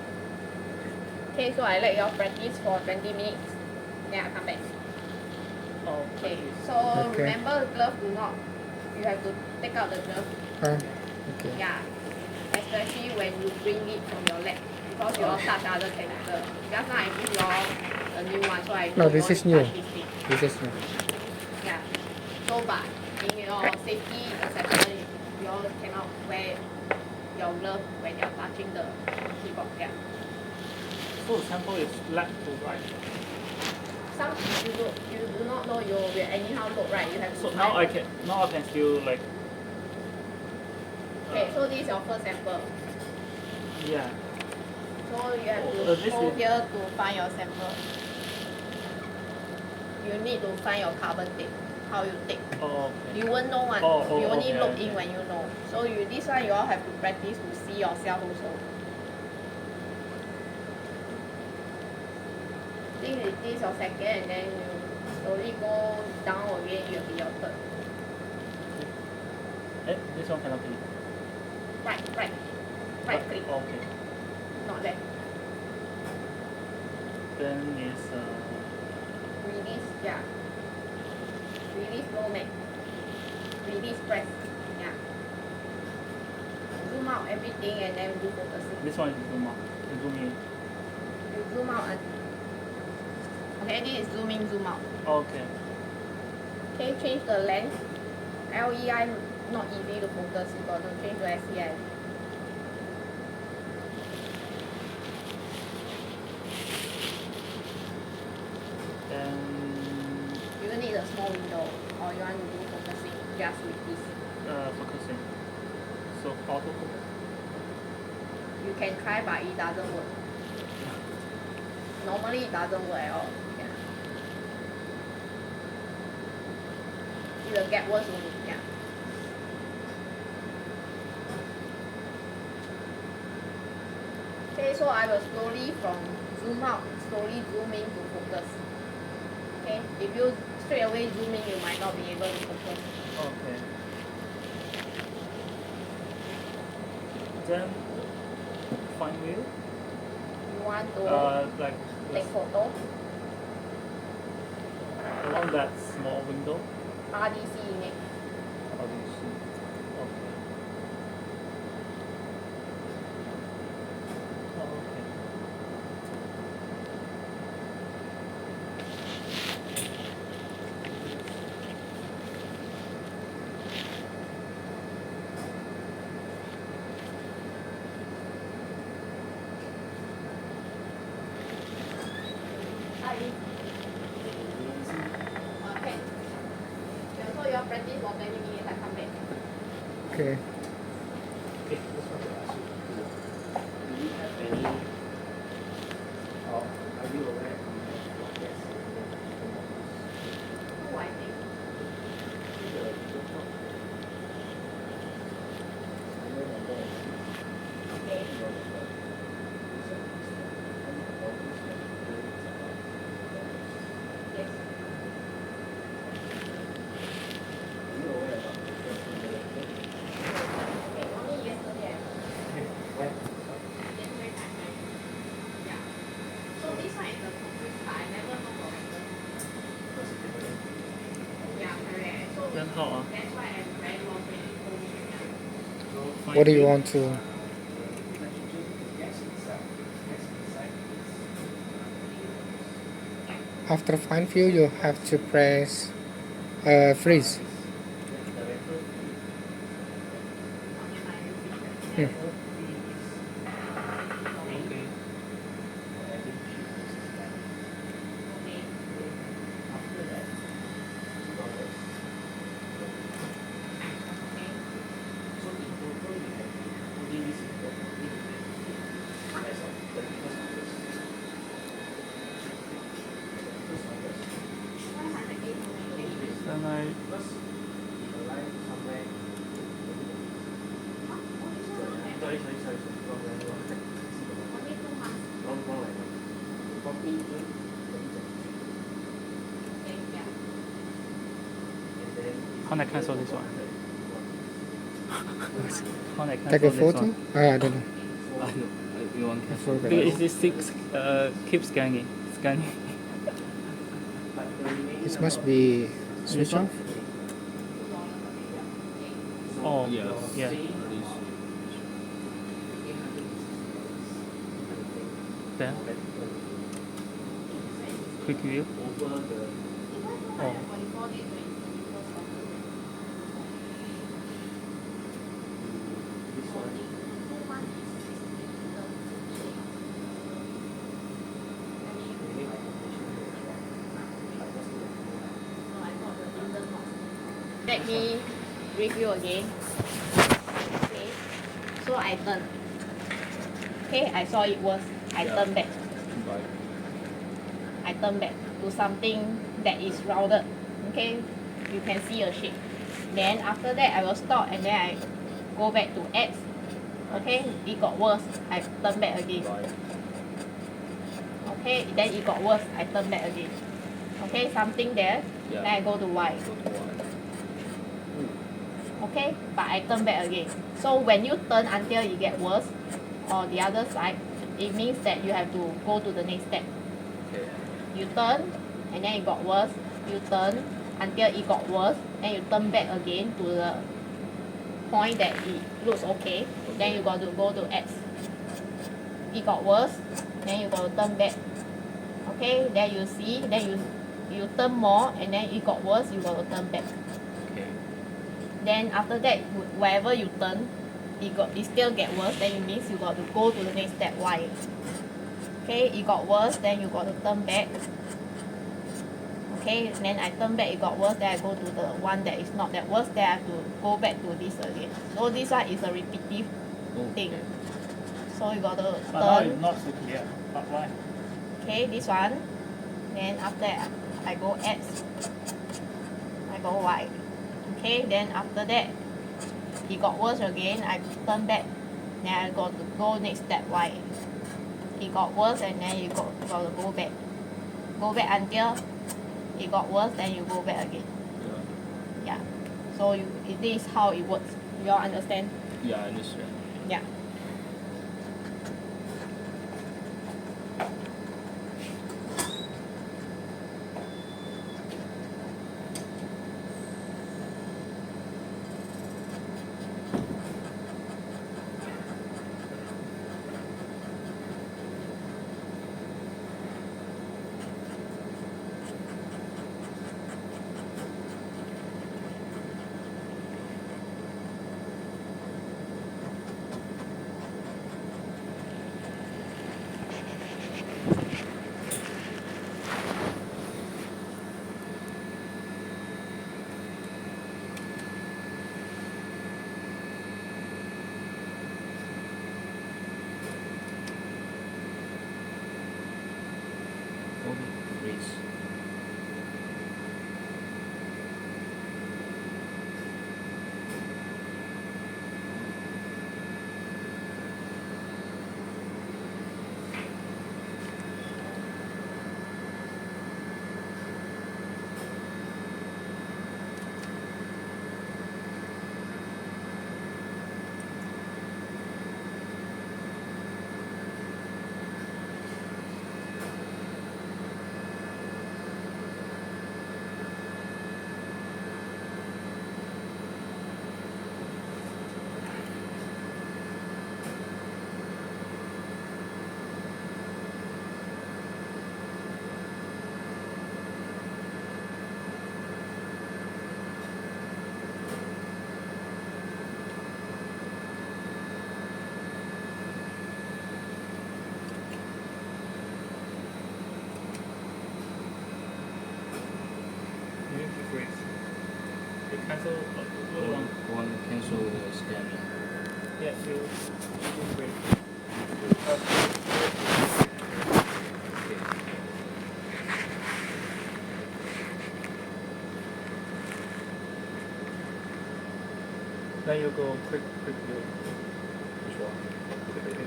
Okay, so I let you all practice for 20 minutes. Then I come back. Oh, Okay, so Okay. remember glove you have to take out the glove. Okay. Yeah, especially when you bring it from your lab because you all touch other chemical. Just now I give you all a new one, so I No, don't this know is you new. touch this thing. This is new. Yeah. So but in your safety assessment, you all cannot wear your glove when you're touching the keyboard. Yeah. So the sample is left to right. Some you do not know you will anyhow look right. You have to So find. now I can still like. Okay, so this is your first sample. Yeah. So you have Oh, to this go is- here to find your sample. You need to find your carbon tape. How you take. Oh, okay. You won't know one. Oh, you only okay, look okay. in when you know. So this one you all have to practice to see yourself also. This is your second, and then you slowly go down again. It will be your third. This one cannot be. Right click. Okay. Not left. Then is Release, yeah. Release low mag. Release press. Yeah. Zoom out everything and then do focusing. this one is zoom out. Zoom in. You zoom out and okay, this is zoom in, zoom out. Okay. Okay, change the length. LEI not easy to focus, you got to change to SEI. Then You need a small window or you want to do focusing just with this. focusing. So auto focus. You can try but it doesn't work. Normally it doesn't work at all. Yeah. It will get worse only. Yeah. Okay, so I will slowly from zoom out, slowly zoom in to focus. Okay, if you straight away zoom in, you might not be able to focus. Okay. Then fine view. You want to Like take photo, along that small window. RDC image. How do you see? Okay. Okay. Okay. Yeah, so you practice for 20 minutes, I come back. Okay. Okay, just want to ask you, do you have any, or are you aware of what gas Who I think? Okay. Yes. Okay, only yesterday. Yesterday I yeah. So this one is the complete part. I never know about it. Yeah, correct. So Then how? that's why I'm very long when you told me. Yeah. Fine What do you view. want to? After fine view, you have to press freeze. Hmm. Then I how can I cancel this one? How can I cancel Take a this photo? one? I don't know. You want I forgot. because this six keep scanning. It must be switch off. Oh Yes. yeah. Then quick view. Oh. Let me review again. Okay. So I turn. Okay, I saw it was. I turn back. I turn back to something that is rounded. Okay, you can see a shape. Then after that, I will stop and then I go back to X. Okay, it got worse. I turn back again. Okay, then it got worse. I turn back again. Okay, something there. Yeah. Then I go to Y. Go to Y. Okay, but I turn back again. So when you turn until it get worse, or the other side, it means that you have to go to the next step. Okay. You turn, and then it got worse. You turn until it got worse, and you turn back again to the point that it looks okay. Then you got to go to X. It got worse, then you got to turn back. Okay, then you see, then you turn more, and then it got worse, you got to turn back. Okay. Then after that, wherever you turn, it still get worse, then it means you got to go to the next step, Y. Okay, it got worse, then you got to turn back. Okay, then I turn back, it got worse, then I go to the one that is not that worse, then I have to go back to this again. So this one is a repetitive thing. So you got to But now turn. it's not so clear. But why? Okay, this one. Then after that, I go X. I go Y. Okay, then after that, it got worse again. I turn back. Then I got to go next step Y. It got worse, and then you got to go back. Go back until it got worse, then you go back again. Yeah. So this is how it works. You all understand? Yeah, I understand. Yeah. Greece. You need to freeze. You cancel One cancel the scanning. Yeah, you freeze. Okay. Then you go quick view. Which one? Quick view.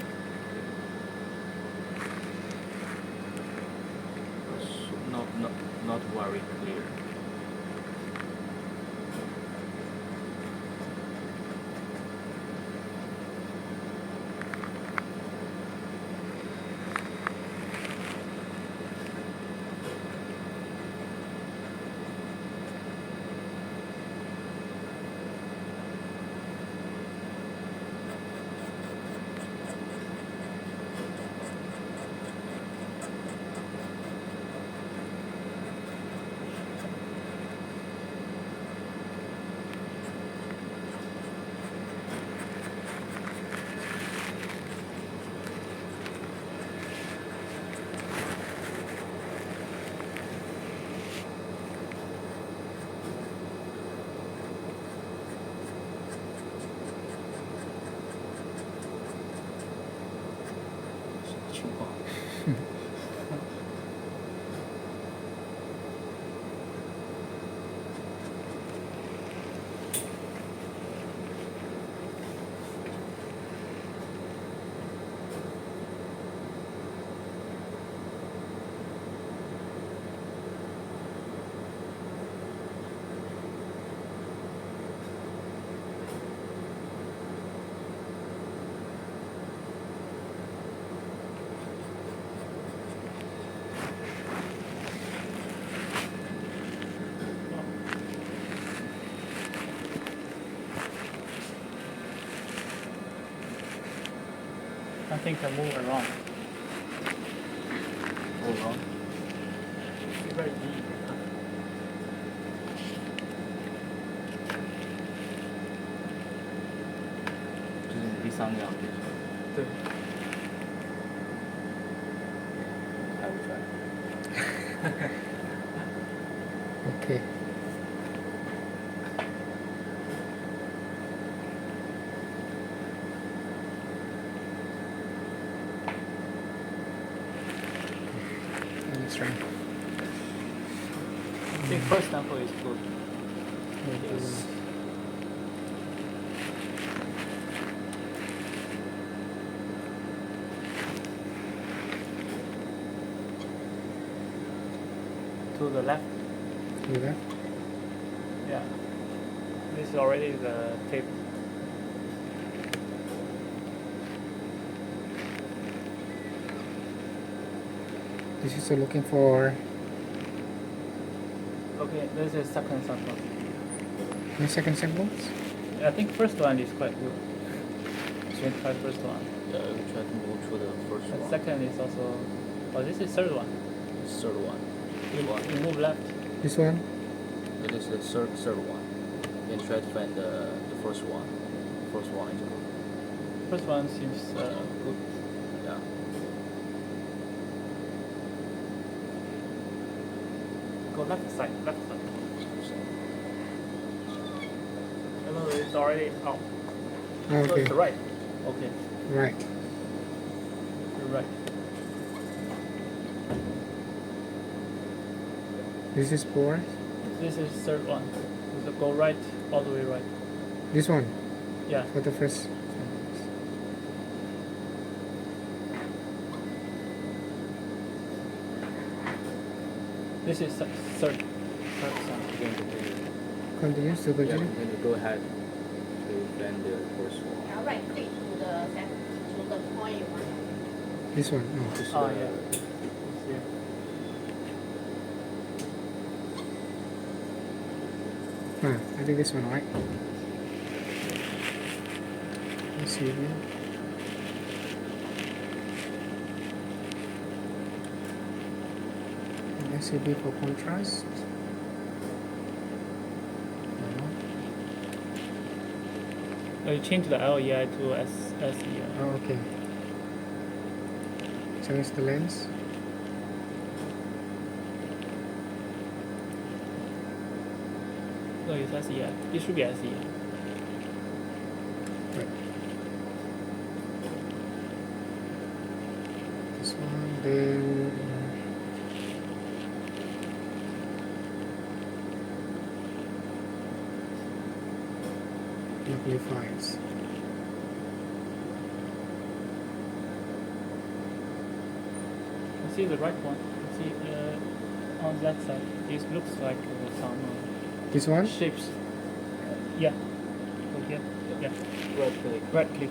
Not very clear. something can move around. Move on. It's very deep. 这是你第3个样子。对。还不出来。Okay. Let's try. I think first sample is good. Yes. To the left. To the left. Yeah. This is already the tape. This is looking for Okay, this is second sample. the second samples. I think first one is quite good. So we try first one. Yeah, we try to move to the first And one. second is also. Oh, this is third one. Third one. You move left. This one. This is the third one. Then try to find the first one. First one is good. First one seems good. Yeah. Go left side, left side. No, it's already out. So Okay. it's right. Okay, Right. you're right. This is for This is third one. So go right, all the way right. this one Yeah. for the first. This is third sample. Continue to Yeah, continue. continue. Go ahead to find the first one. Now right click to the point you want. This one. Oh. This is Oh, the- yeah. It's here. I think this one, right? Let's see again. SCB for contrast. You change the LEI to SEI. Oh, okay. Change the lens. No, it's SEI. It should be SEI. Right. This one, then amplifies. You see the right one. You see on that side. It looks like some This one? shapes. Yeah. Go here. Yeah. Right click. Right click.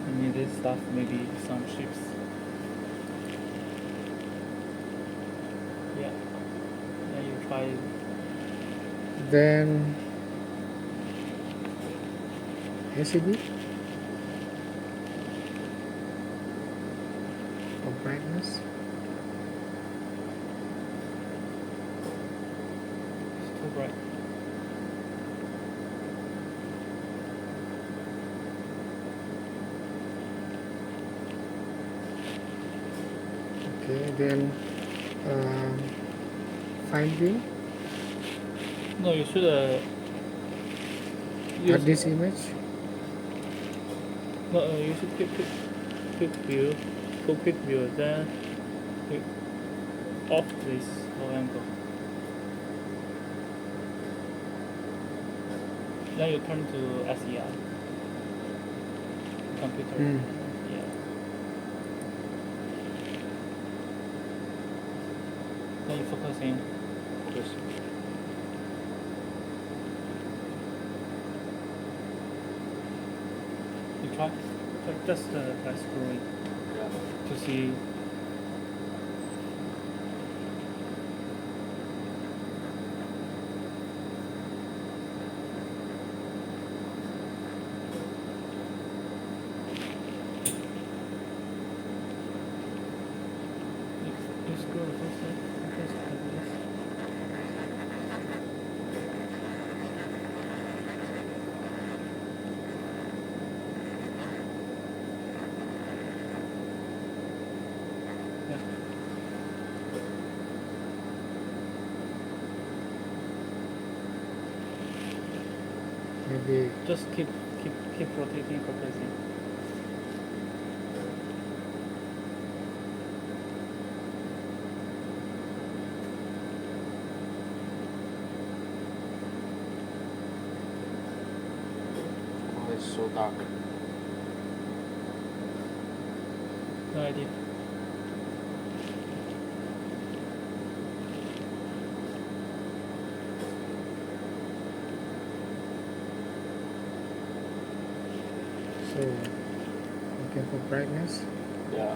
And in this stuff, maybe some shapes. Yeah. Then you try. Then ACB for brightness. It's too bright. Okay, then fine view No, you should use. at this image. No, you should quick view. Go quick view, then you off this low angle. Then you turn to SEI. Computer. Mm. Yeah. Then you focus in. Focus. You try just by scrolling Yeah. to see. Just go to first side. First side. Yeah. Maybe Just keep rotating, focusing. Oh, it's so dark. No idea. so. Okay, for brightness. Yeah.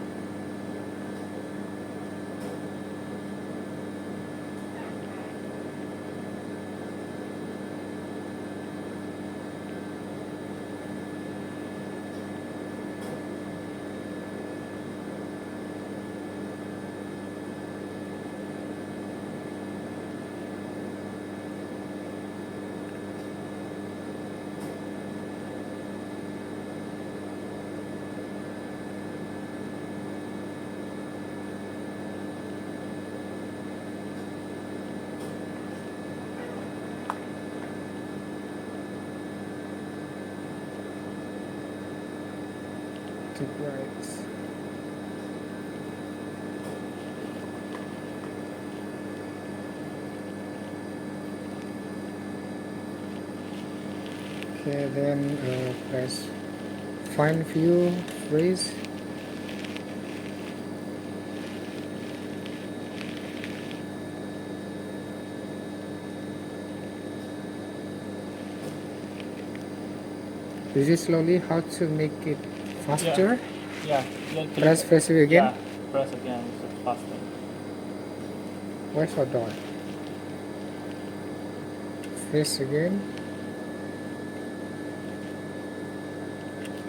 Too bright. Okay, then press find view phrase. Is it slowly? How to make it faster? Yeah. Press face view again. Yeah. Press again. So faster. Why so dark? Face again.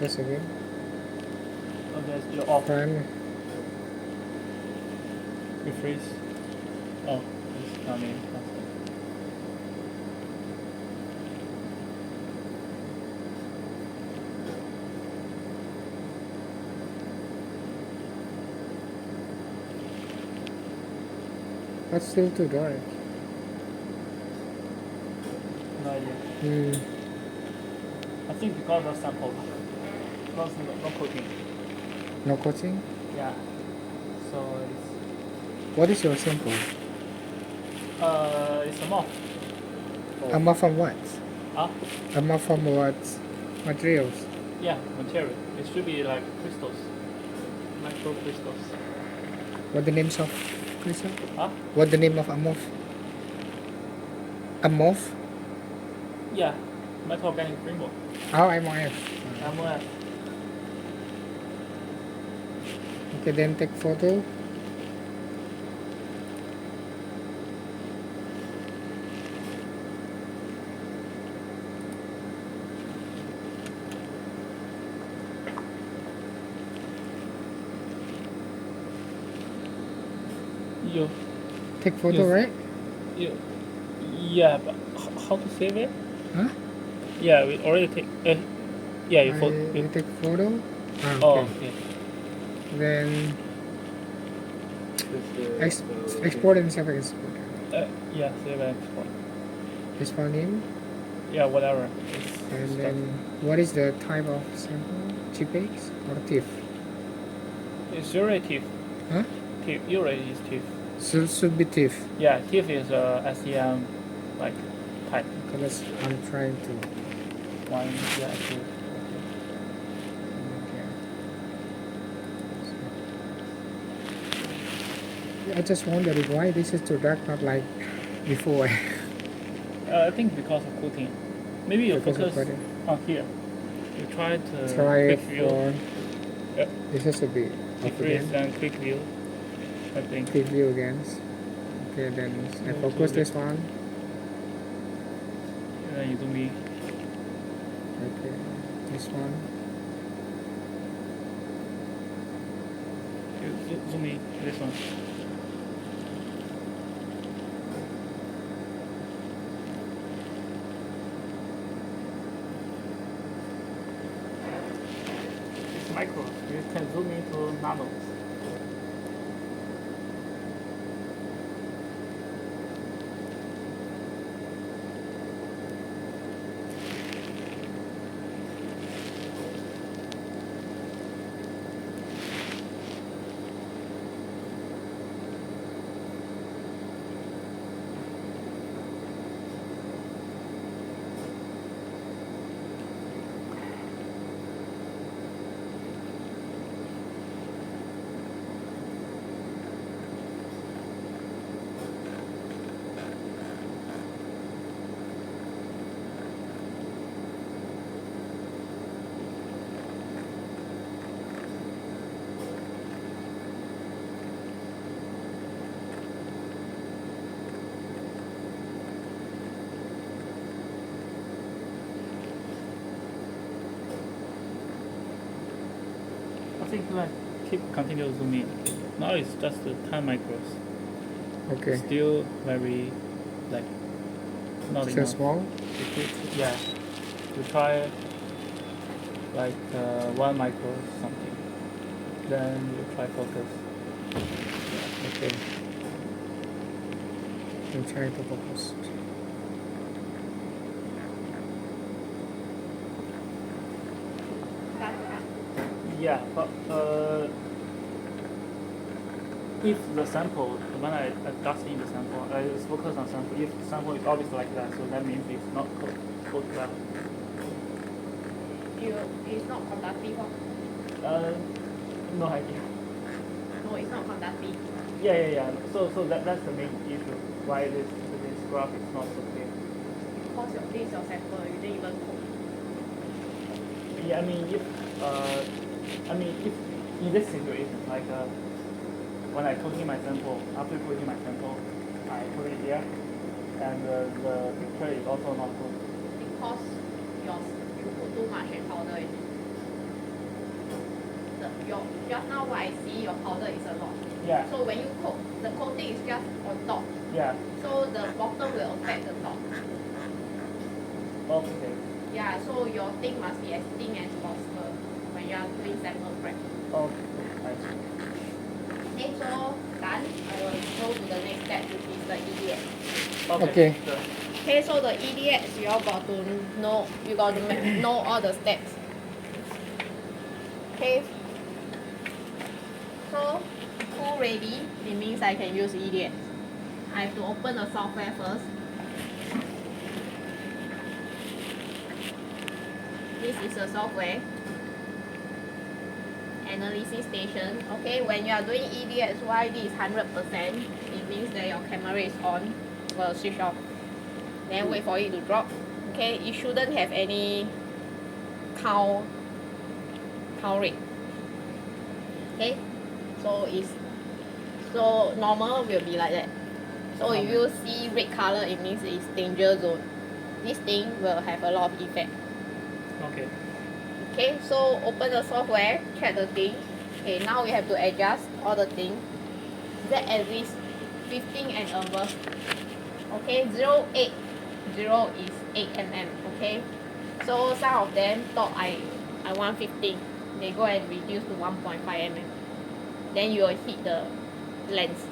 Face again. Okay, you're off. Find. You freeze. Oh, it's coming faster. That's still too dark. No idea. Hmm. I think because of sample. Because no coating. No coating. Yeah. So it's What is your sample? it's a moth. Amma from what? Huh? Amma from what materials? Yeah, material. It should be like crystals. Micro crystals. What the names of crystal? Huh? What the name of amorph? Amorph? Yeah. Metal organic framework. Oh, MOF. MOF. Okay, then take photo. You. Take photo, Yes. right? You. Yeah, but how to save it? Huh? Yeah, we already take. Yeah, you You take photo. Ah, Oh, okay. okay. Then This export and save export. Yeah, save and export. This file name. Yeah, whatever. It's And stuff. then what is the type of sample? GPX or TIFF? It's usually TIFF. Huh? TIFF. Usually is TIFF. Should be TIFF. Yeah, TIFF is SEM like type. Because I'm trying to. One. Yeah, TIFF. I just wondered why this is too dark, not like before. I think because of coating. Maybe you Because of focus coating. on here. You try to Try quick it view. for. Yeah. This has to be up Decrease again. and quick view. I think. Quick view again. Okay, then I So focus to this one. And then you do me. Okay, this one. You zoom in this one. micros, you can zoom into nanos. I think like continue zooming. Now it's just the 10 micros. Okay. Still very like not Still enough. small. Yeah. You try like 1 micro something. Then you try focus. Okay. I'm trying to focus. Yeah, but if the sample, when I adjust in the sample, I just focus on sample. If the sample is always like that, so that means it's not photograph. It's not conductive. No idea. No, it's not conductive. Yeah. So that's the main issue. Why this graph is not so clear. Because this is your sample, you didn't even cook. Yeah, I mean if in this situation, like when I cooking my sample, after cooking my sample, I put it here, and the picture is also not good. Because you put too much powder in it. Just now what I see, your powder is a lot. Yeah. So when you cook, the coating is just on top. Yeah. So the bottom will affect the top. Okay. Yeah, so your thing must be as thin as possible when you are doing sample prep. Okay. I see. Okay, so done. I will go to the next step, which is the EDS. Okay. Sure. Okay, so the EDS, you all got to know, know all the steps. Okay. So, full ready, it means I can use EDS. I have to open the software first. This is the software. Analysis station. Okay, when you are doing EDS, why this is 100%, it means that your camera is on. Will switch off. Then wait for it to drop. Okay, it shouldn't have any count rate. Okay, so normal will be like that. So if you see red color, it means it's danger zone. This thing will have a lot of effect. Okay. Okay, so open the software, check the thing. Okay, now we have to adjust all the things. That at least 15 and above. Okay, 0.80 is 8 mm. Okay, so some of them thought I want 15. They go and reduce to 1.5 mm. Then you will hit the lens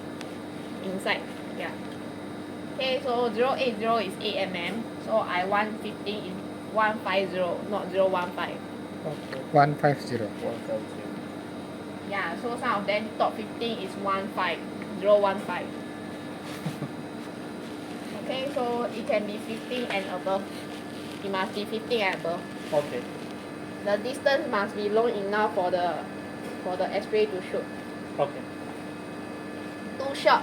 inside. Yeah. Okay, so 0.80 is 8 mm. So I want 15 is 150, not 0.15. Okay. 150. Yeah, so some of them thought 15 is 0.15. Okay, so it can be 15 and above. It must be 15 and above. Okay. The distance must be long enough for the X-ray to shoot. Okay. Too short,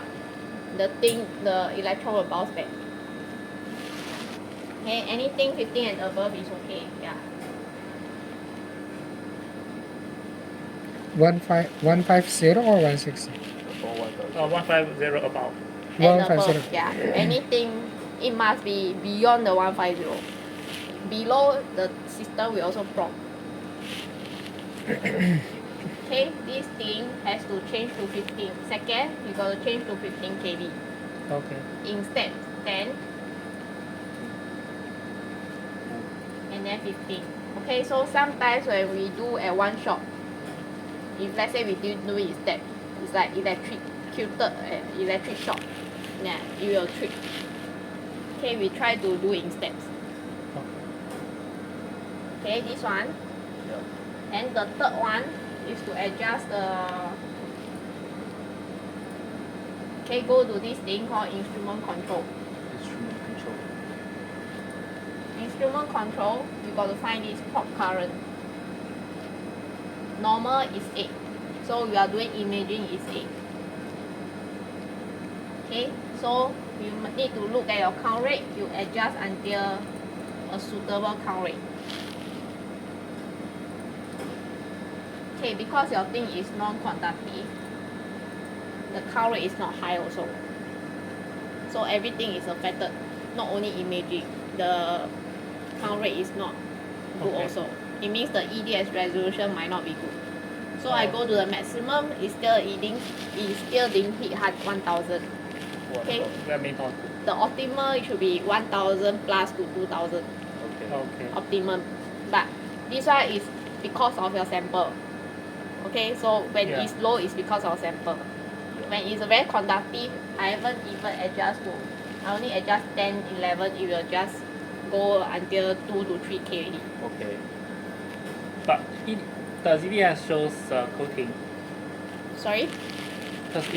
the electron will bounce back. Okay, anything 15 and above is okay. Yeah. 150 or 160? 150 about. And 150. above, yeah. Anything, it must be beyond the 150. Below, the system will also prompt. Okay, this thing has to change to 15. Second, you got to change to 15 kV. Okay. Instead, 10. And then 15. Okay, so sometimes when we do at one shot, If let's say we do it step, it's like electric shock. Yeah, it will trip. Okay, we try to do it in steps. Okay, this one. Yeah. And the third one is to adjust the. Okay, go to this thing called instrument control. Instrument control. Instrument control, you got to find this pop current. Normal is 8. So we are doing imaging is 8. Okay, so you need to look at your count rate, you adjust until a suitable count rate. Okay, because your thing is non-conductive, the count rate is not high also. So everything is affected, not only imaging, the count rate is not good Okay. also. It means the EDS resolution might not be good. So I go to the maximum, it's still didn't hit 1,000. Okay. That means not good. The optimal it should be 1,000 plus to 2,000 Okay. Okay. optimum. But this one is because of your sample. Okay, so when Yeah. it's low, it's because of sample. When it's very conductive, I haven't even adjust to, I only adjust 10, 11, it will just go until 2 to 3K already. Okay. But does EDS shows coating? Sorry? Because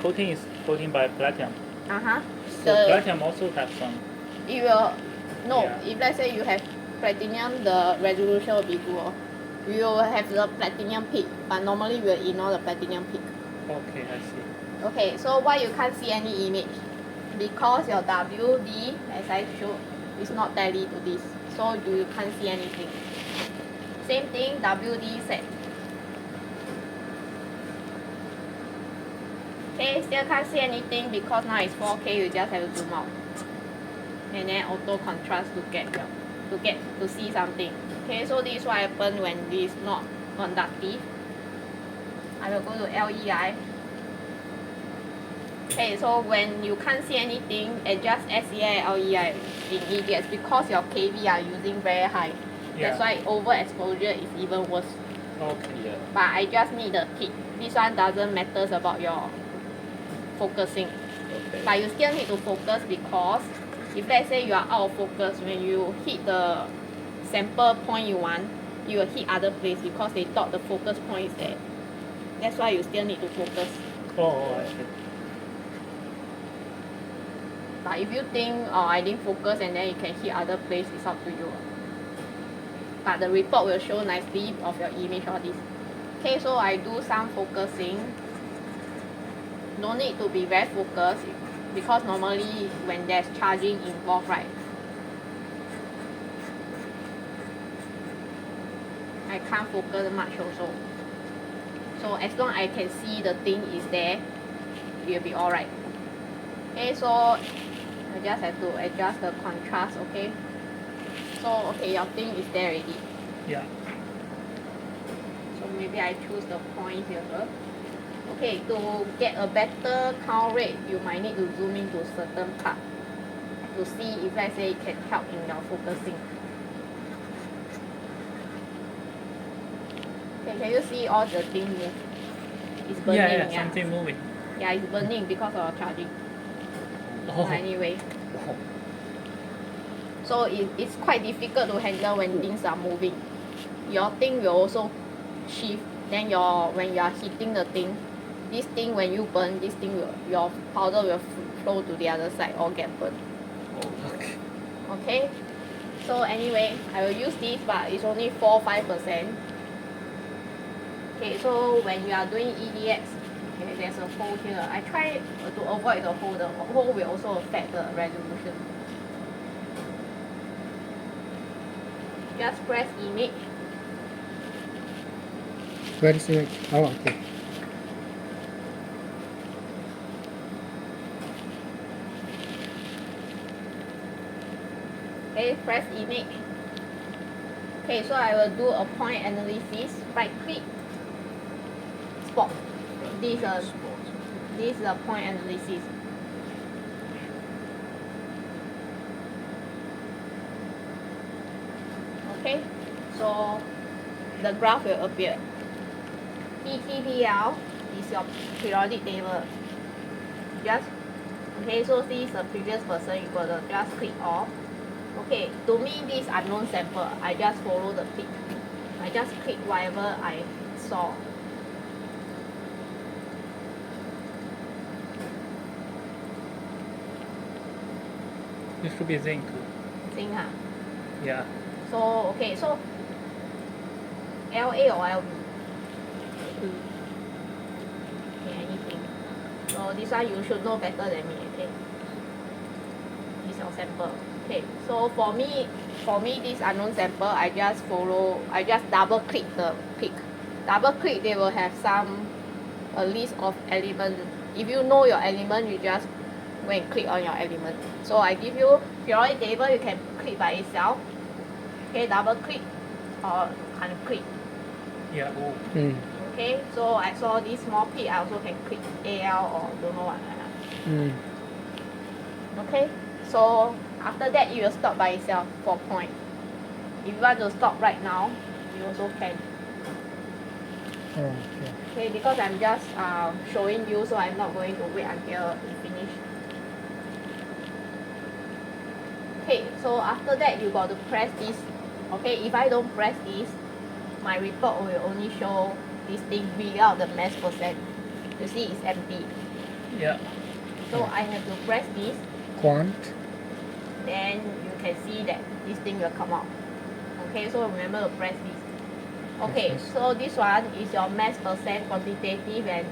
coating is coating by platinum. Uh-huh. So platinum also have some. It will, no, Yeah. if let's say you have platinum, the resolution will be good. We will have the platinum peak, but normally we will ignore the platinum peak. Okay, I see. Okay, so why you can't see any image? Because your WD, as I showed, is not tally to this. So you can't see anything. Same thing, WD set. Okay, still can't see anything because now it's 4K, you just have to zoom out. And then auto contrast to see something. Okay, so this is what happens when this is not conductive. I will go to LEI. Okay, so when you can't see anything, adjust SEI and LEI in EDS because your KV are using very high. Yeah. That's why overexposure is even worse. Okay. Yeah. But I just need the peak. This one doesn't matter about your focusing. Okay. But you still need to focus because if let's say you are out of focus, when you hit the sample point you want, you will hit other place because they thought the focus point is there. That's why you still need to focus. Oh, I see. But if you think, oh, I didn't focus and then you can hit other place, it's up to you. But the report will show nicely of your image all this. Okay, so I do some focusing. No need to be very focused because normally when there's charging involved, right, I can't focus much also. So as long as I can see the thing is there, it will be alright. Okay, so I just have to adjust the contrast, okay? So, okay, your thing is there already. Yeah. So maybe I choose the point here. Okay, to get a better count rate, you might need to zoom into certain part to see if let's say it can help in your focusing. Okay, can you see all the thing move? It's burning, Yeah, something moving. Yeah, it's burning because of charging. Oh. Anyway, Oh. so it's quite difficult to handle when things are moving. Your thing will also shift. Then when you are hitting the thing, this thing when you burn, this thing your powder will flow to the other side or get burned. Oh. Okay. Okay. So anyway, I will use this, but it's only 4-5%. Okay, so when you are doing EDX, okay, there's a hole here. I try to avoid the hole. The hole will also affect the resolution. Just press image. Where is it? Oh, okay. Okay, press image. Okay, so I will do a point analysis. Right click. Spot. This is a point analysis. Okay, so the graph will appear. PTPL is your periodic table. Just okay, so this is the previous person, you gotta just click off. Okay, to me this unknown sample, I just follow the pick. I just click whatever I saw. This should be zinc. Zinc, huh? Yeah. So okay, so LA or LB? Okay, anything. So this one you should know better than me, okay? This is your sample. Okay, so for me this unknown sample, I just double click the pick. Double click, they will have a list of elements. If you know your element, you just go and click on your element. So I give you periodic table, you can click by itself. Okay, double click or click. Yeah. Okay, so I saw this small peak, I also can click AL or don't know what. Okay, so after that it will stop by itself for point. If you want to stop right now, you also can. Okay. Okay, because I'm just showing you, so I'm not going to wait until you finish. Okay, so after that you got to press this. Okay, if I don't press this, my report will only show this thing without the mass percent. You see it's empty. Yeah. So I have to press this, Quant. then you can see that this thing will come out. Okay, so remember to press this. Okay, Yes. so this one is your mass percent, quantitative and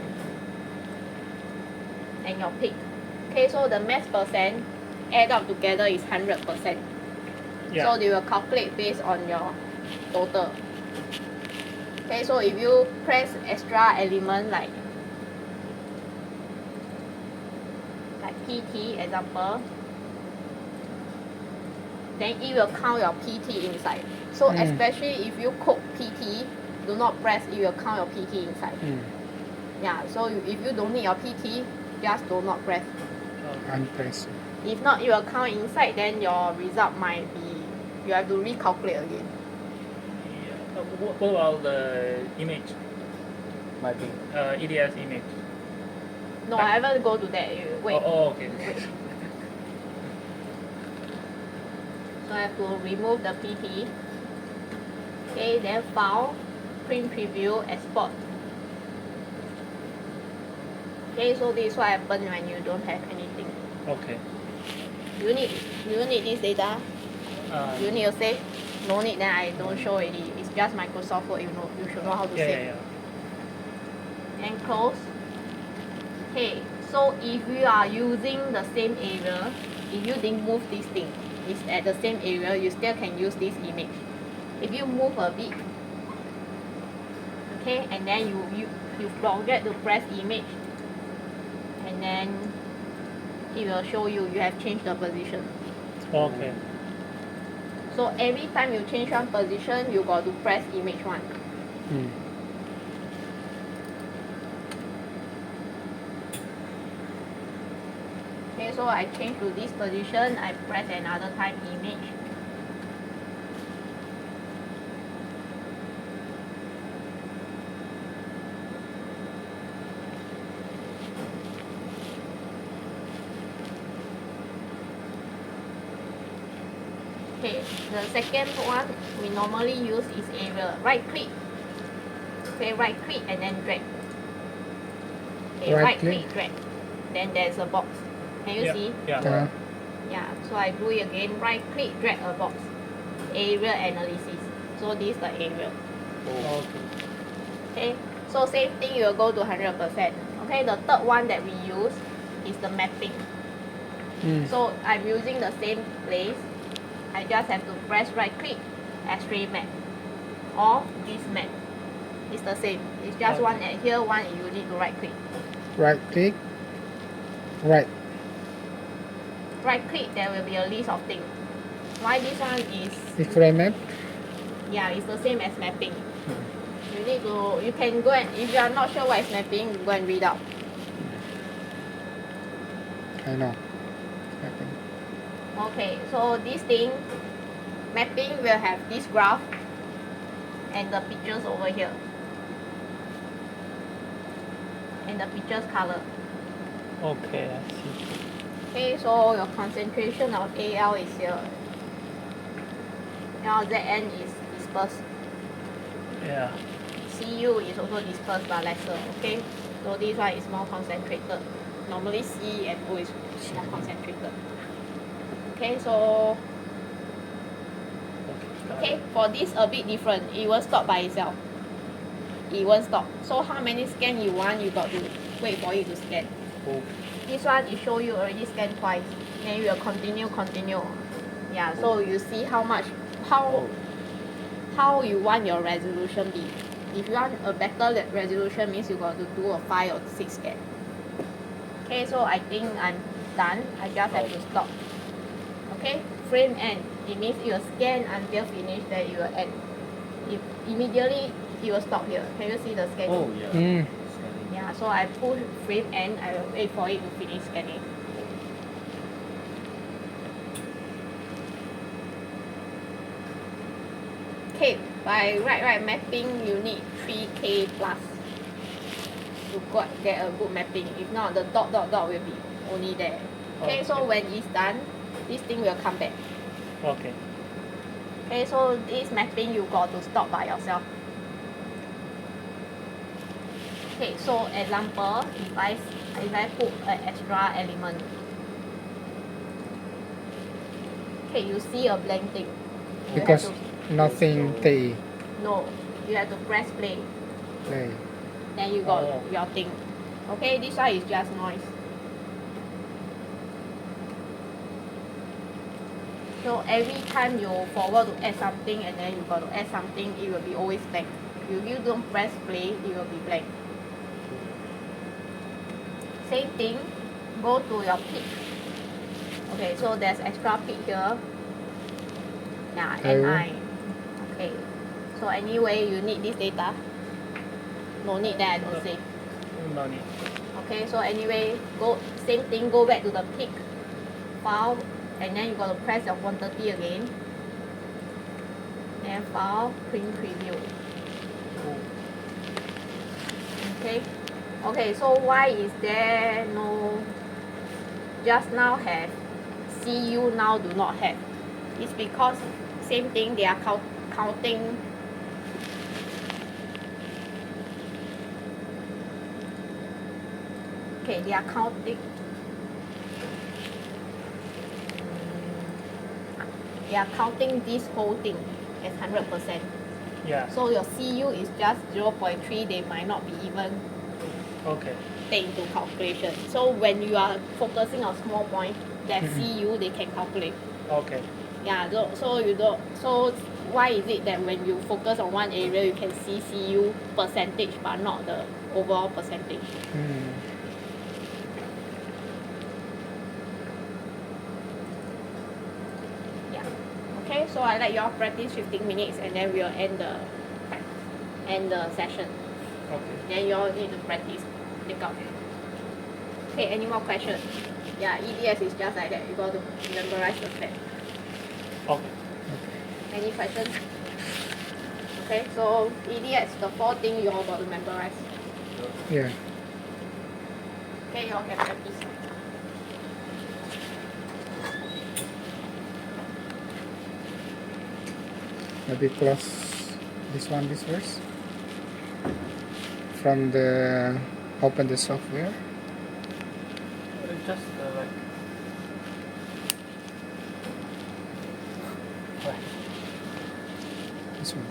your peak. Okay, so the mass percent add up together is 100%. Yeah. So they will calculate based on your total. Okay, so if you press extra element like PT example, then it will count your PT inside. So especially if you code PT, do not press, it will count your PT inside. Yeah, so if you don't need your PT, just do not press. Unpress. If not, it will count inside, then your result might be, you have to recalculate again. What about the image? Mapping. EDS image. No, I haven't go to that. Wait. Oh, okay. Wait. So I have to remove the PT. Okay, then file, print preview, export. Okay, so this is what happens when you don't have anything. Okay. You need this data? You need to save? No need, then I don't show already. It's just Microsoft Word, you should know how to save. And close. Okay, so if you are using the same area, if you didn't move this thing, it's at the same area, you still can use this image. If you move a bit, okay, and then you forget to press image, and then it will show you have changed the position. Okay. So every time you change one position, you got to press image one. Okay, so I change to this position, I press another time image. Okay, the second one we normally use is area. Right click. Okay, right click and then drag. Okay, right click, drag. Then there's a box. Can you see? Yeah. Yeah, so I do it again. Right click, drag a box. Area analysis. So this is the area. Okay. Okay, so same thing, you will go to 100%. Okay, the third one that we use is the mapping. So I'm using the same place. I just have to press right click, X-ray map, or this map. It's the same. It's just one at here, one you need to right click. Right click. Right. Right click, there will be a list of things. Why this one is? X-ray map. Yeah, it's the same as mapping. You can go and, if you are not sure what is mapping, go and read out. I know. Mapping. Okay, so this thing, mapping will have this graph and the pictures over here. and the picture's color. Okay, I see. Okay, so your concentration of AL is here. Now Zn is dispersed. Yeah. Cu is also dispersed but lesser. Okay, so this one is more concentrated. Normally C and O is more concentrated. Okay, so okay, for this a bit different. It will stop by itself. It won't stop. So how many scan you want, you got to wait for it to scan. Oh. This one it show you already scanned twice. Then you will continue. Yeah, so you see how much how you want your resolution be. If you want a better resolution means you got to do a 5 or 6 scan. Okay, so I think I'm done. I just have to stop. Okay, frame end. It means you will scan until finish, then you will end. If immediately it will stop here. Can you see the scanning? Oh, yeah. Mm. Yeah, so I push frame end. I will wait for it to finish scanning. Okay, by right mapping you need 3K plus to get a good mapping. If not, the dot will be only there. Okay, so when it's done, this thing will come back. Okay. Okay, so this mapping you got to stop by yourself. Okay, so example, if I put an extra element, okay, you see a blank thing. You Because have nothing T. no, you have to press play. Play. Then you got your thing. Okay, this one is just noise. So every time you forward to add something and then you got to add something, it will be always blank. If you don't press play, it will be blank. Same thing, go to your peak. Okay, so there's extra peak here. Yeah, NI. Okay, so anyway, you need this data. No need that, I don't say. No need. Okay, so anyway, same thing, go back to the peak file, and then you got to press your quantity again. Then file, print preview. Okay. Okay, so why is there no, just now have, CU now do not have? It's because same thing, they are counting. Okay, they are counting. They are counting this whole thing as 100%. Yeah. So your CU is just 0.3, they might not be even Okay. take into calculation. So when you are focusing on small point, that CU they can calculate. Okay. Yeah, so you don't. So why is it that when you focus on one area, you can see CU percentage but not the overall percentage? Mm. Yeah. Okay, so I let you all practice 15 minutes and then we'll end the session. Okay. Then you all need to practice. Take out. Okay, any more questions? Yeah, EDS is just like that. You got to memorize the step. Okay. Any questions? Okay, so EDS, the 4 things you all got to memorize. Yeah. Okay, you all can practice. Maybe close this first. From the open the software. Just like. This one.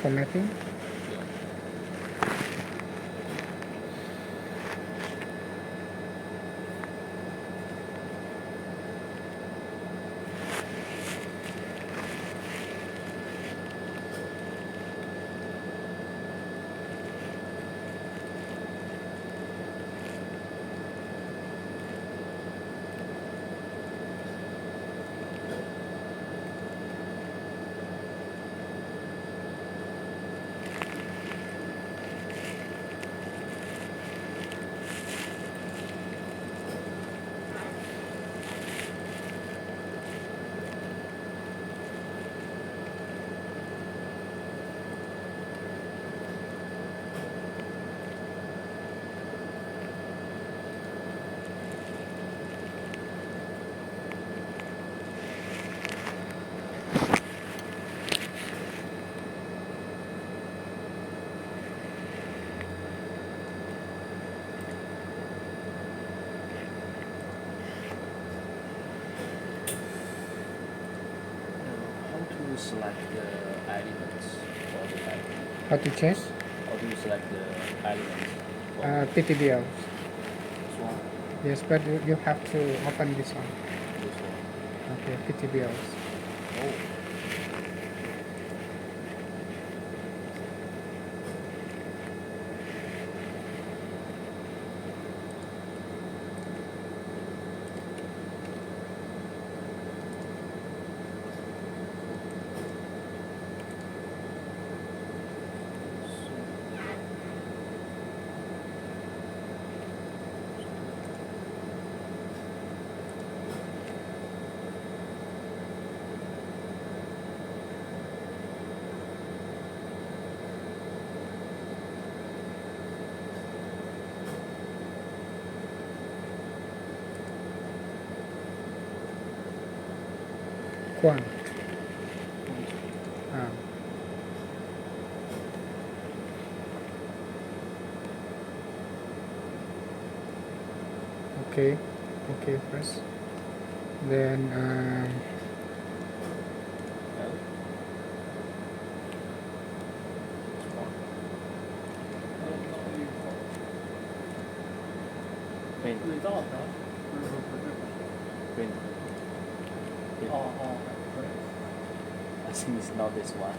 formatting. How to select the elements for the library? How to change? How do you select the elements? PTBL. This one, Yes, but you have to open this one. this one. Okay, PTBLs. Oh. Quant. Ah. Okay, okay first. Then Print. result Print. I think it's not this one.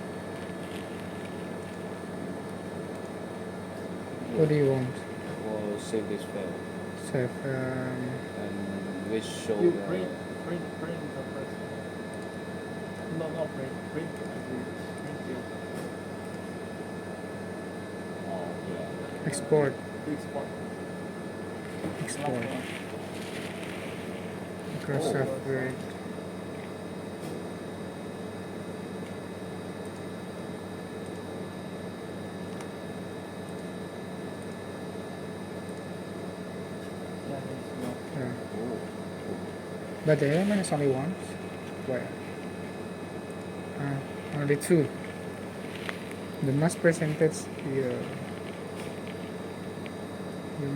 what do you want? Or save this file. Save. And which show You the print the first. No, not print. Print view. oh yeah. Export. Export. Export. Microsoft Word. Yeah, it's not. Yeah. Oh. But the element is only one. Where? Only two. The mass percentage you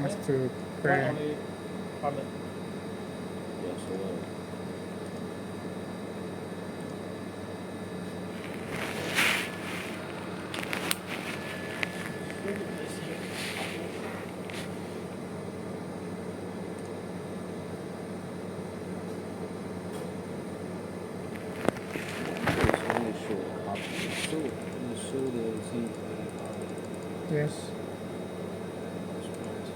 must to Why create. only carbon? Yeah, so it's only show the carbon. So you show the zinc and carbon. Yes. That's right.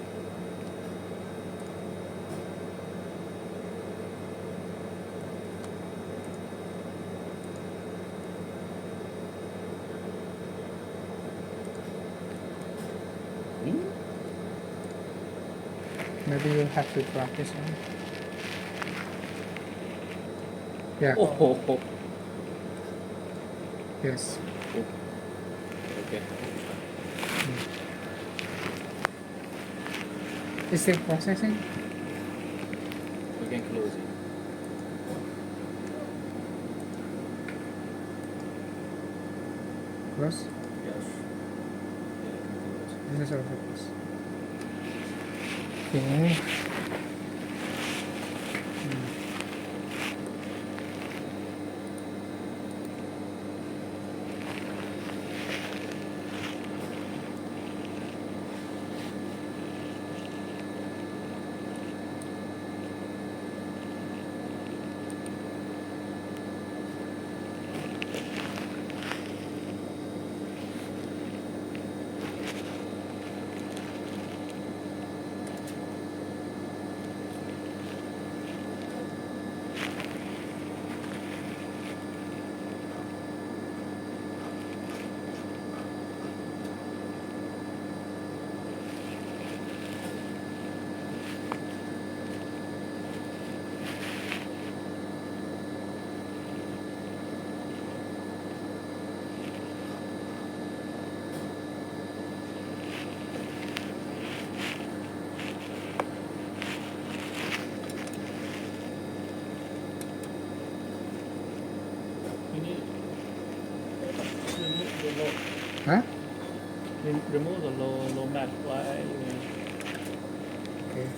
Maybe you have to drop this one. Yeah. Oh. Yes. Okay. Is still processing? You can close it. Close. Yes. Yeah, you can close it. This is also close. Okay. remove the low map. Why? Okay.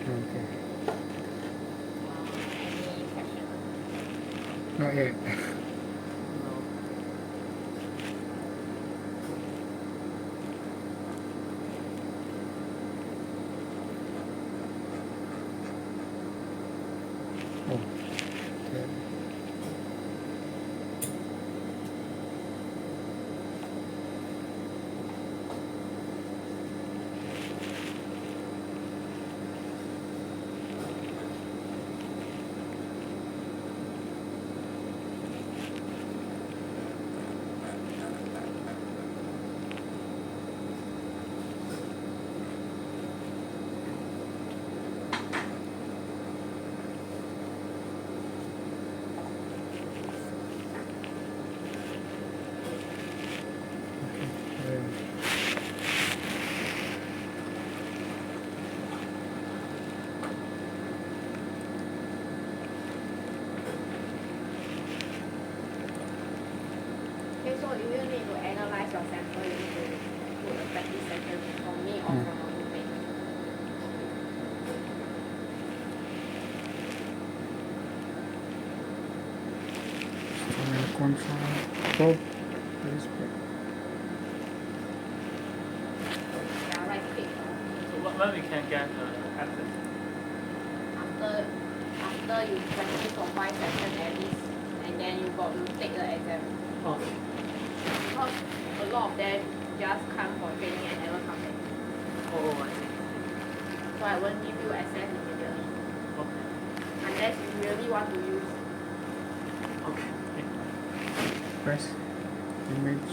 Okay. Any question? Not yet. No. Oh. Okay. Okay, so if you need to analyze your sample, you need to put a practice session from me or from a roommate. Instrument control. Probe. Display. Yeah, right click. So when we can get access? After you practice for 5 sessions at least, and then you got to take the exam. Okay. Because a lot of them just come for training and never come back. Oh, I see. So I won't give you access immediately. Okay. Unless you really want to use. Okay. Press. Image.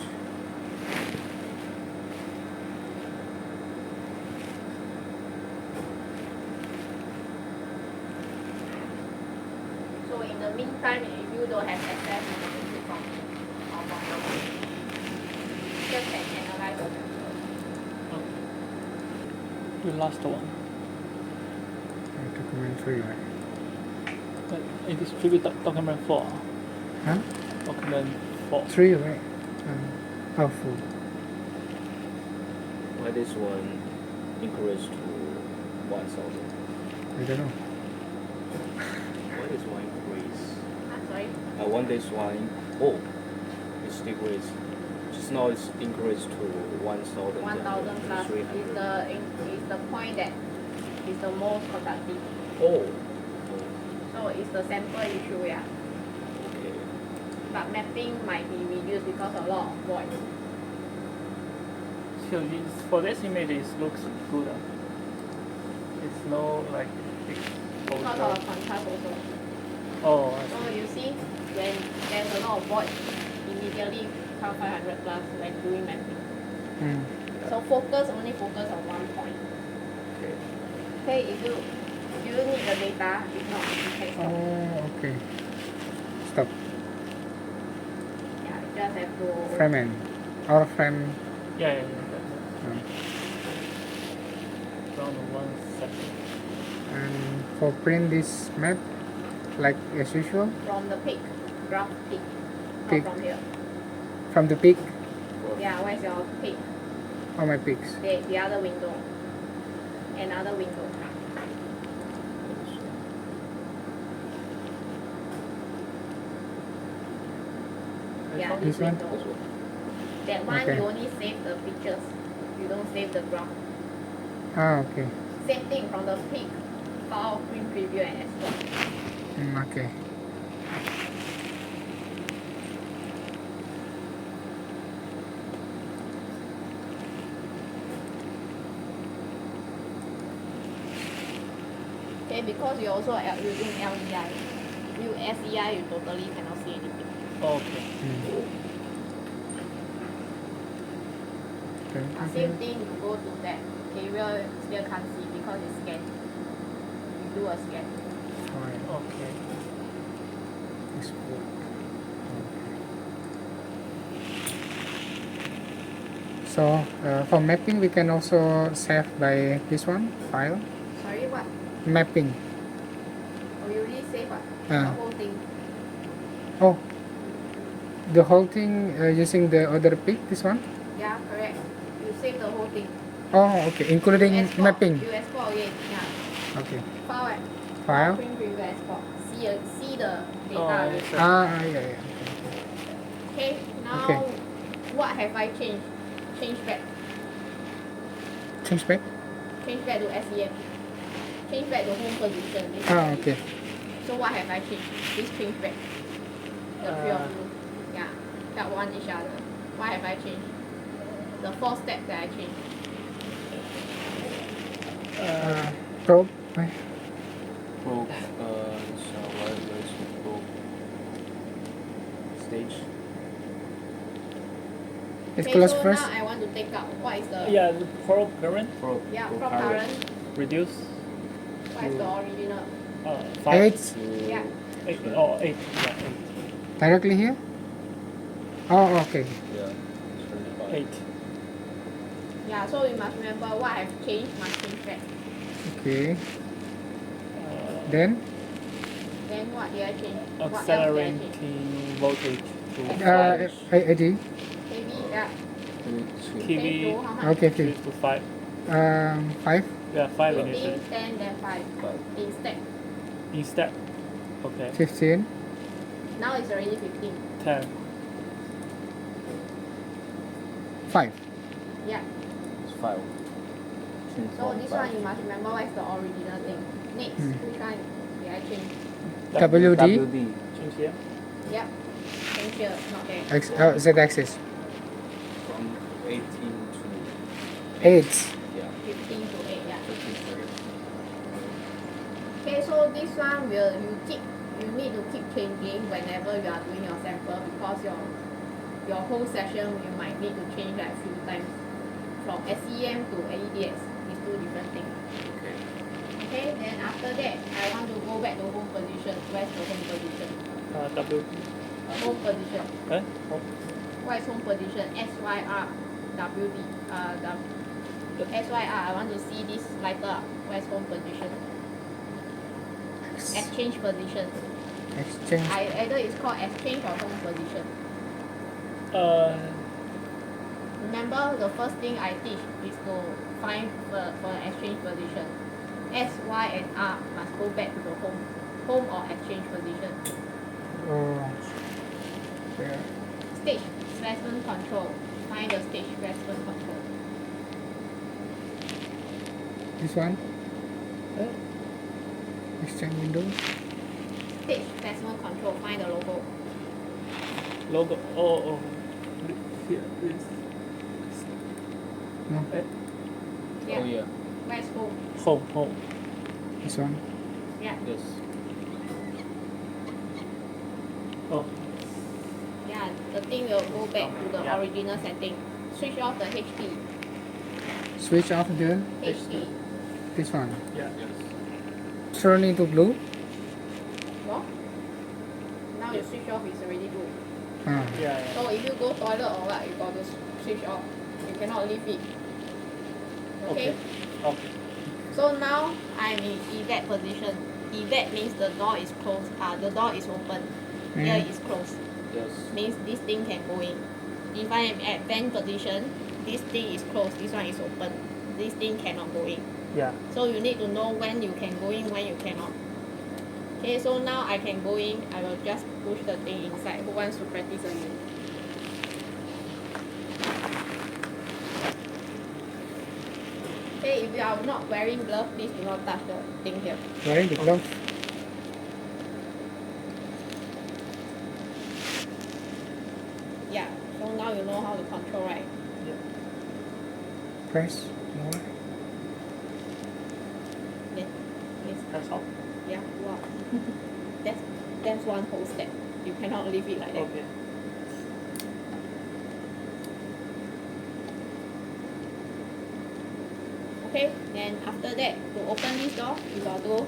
So in the meantime, if you don't have access, you can take from me or from your group. Just can analyze your sample. Okay. The last one. Documentary, right? It is should be document 4. Huh? Document 4. 3, right? Oh, 4. Why this one increase to 1,000? I don't know. Why this one increase? Sorry? I want this one. Oh, it's decreased. Just now it's increased to 1,000. 1,000 plus is the point that is the most conductive. Oh. So it's the sample issue, yeah. Okay. But mapping might be reduced because a lot of void. So for this image, it looks good. It's no like Because exposure. of contrast also. Oh, I So see. you see, when there's a lot of void, immediately count 500 plus when doing mapping. So only focus on one point. Okay. Okay, if you need the data, if not, you can stop. Oh, okay. Stop. Yeah, you just have to. Frame in. Or frame. Yeah. um, Around 1 second. And for print this map, like as usual, From the peak, graph peak, Peak. not from here. from the peak. Yeah, where's your peak? All my peaks. The other window. Another window. Yeah, This one? window. This one. That one Okay. you only save the pictures. You don't save the graph. Ah, okay. Same thing from the peak, file, print preview and export. Okay. Okay, because you're also using LEI. If you SEI, you totally cannot see anything. Okay. Same thing, you go to that area, still can't see because it's scanned. You do a scan. File. Okay. Export. Okay. So for mapping, we can also save by this one file. Sorry, what? Mapping. Oh, you already save what? The Ah. whole thing. Oh, The whole thing using the other pick, this one? Yeah, correct. You save the whole thing. Oh, okay, including You export. mapping. You export again. Yeah. Okay. File right? File. Print preview export. See the data. Oh, already. yes, sir. Yeah. Okay, now Okay. what have I changed? Change back. Change back. Change back to SEM. Change back to home position. This Ah, is okay. So what have I changed? This change back. The three of you. Yeah. That one each other. What have I changed? The 4 steps that I changed. Probe. Probe, so what is probe? Stage. It's Okay, close so first. now I want to take out what is the Yeah, the probe current Probe. yeah probe probe current. current. reduce. What is the original? 5. 8 To Yeah. 8. Oh, 8. Yeah, 8. directly here. Oh, okay. Yeah. It's 25. 8. Yeah, so you must remember what I've changed must change back. Okay. Uh, Then Then what did I change? What else did I change? accelerating voltage to AD. KB, yeah. KV Change to how much? Okay, 3 okay. to 5. 5. Yeah, 5 15, initially. 10, then 5. 5. Instead. Instead, okay, 15. Now it's already 15. 10. 5. Yeah. It's 5. Change So from this 5. one you must remember what is the original thing. Next, which one did I change? WD. WD. Change here. Yep. Change here, not there. Z axis. From 18 to 8. yeah. 15 to 8, yeah. 15 seconds. Okay, so this one you need to keep changing whenever you are doing your sample because your whole session you might need to change like a few times. From SEM to EDS is 2 different things. Okay. Okay, then after that I want to go back to home position. Where's the home position? W. Home position. Eh? Oh, What is home position? SYR WD. SYR, I want to see this lighter up. Where's home position? Exchange position. Exchange. Either it's called exchange or home position. Remember the first thing I teach is to find for an exchange position. S, Y and R must go back to the home or exchange position. Oh. Yeah. Stage specimen control. Find the stage specimen control. This one. Exchange window. Stage specimen control. Find the logo. logo. Oh. Here, this. No. Yeah. Oh yeah. Where's home? Home. This one. Yeah. Yes. Oh. Yeah. The thing will go back to the Yeah. original setting. Switch off the HD. Switch off the HD. this one. Yeah. Yes. Turn into blue. No? Now you switch off, it's already blue. Ah. Yeah. So if you go toilet or what, you got to switch off. You cannot leave it. Okay? Okay. So now I'm in event position. Event means the door is closed. The door is open. Here is closed. Yes. Means this thing can go in. If I am at vent position, this thing is closed. This one is open. This thing cannot go in. Yeah. So you need to know when you can go in, when you cannot. Okay, so now I can go in. I will just push the thing inside. Who wants to practice again? Okay, if you are not wearing gloves, please do not touch the thing here. Wearing the glove. Yeah, so now you know how to control, right? Press more. Yes. Yes. That's all. Yeah, wow. that's one whole step. You cannot leave it like that. Okay. Okay, then after that, to open this door, you got to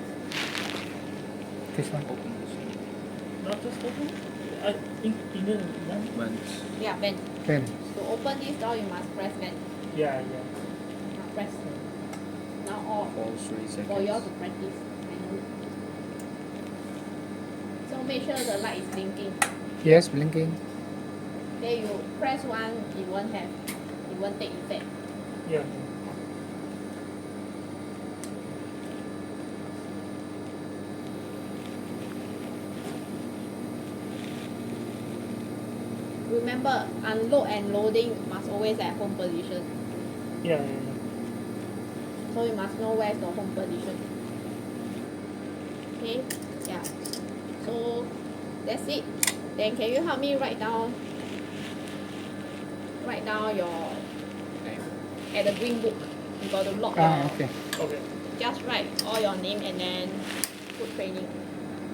This one. Open this one. Not just open. I think even one. Vent. yeah, vent. Pen. To open this door, you must press vent. Yeah. Now press. Now all For 3 seconds. for you all to practice. So make sure the light is blinking. Yes, blinking. Then you press one, it won't take effect. Yeah. Remember, unload and loading must always at home position. Yeah. So you must know where's the home position. Okay, yeah. So that's it. Then can you help me write down your at the green book. You got to log your. Okay. Okay. Just write all your name and then put training.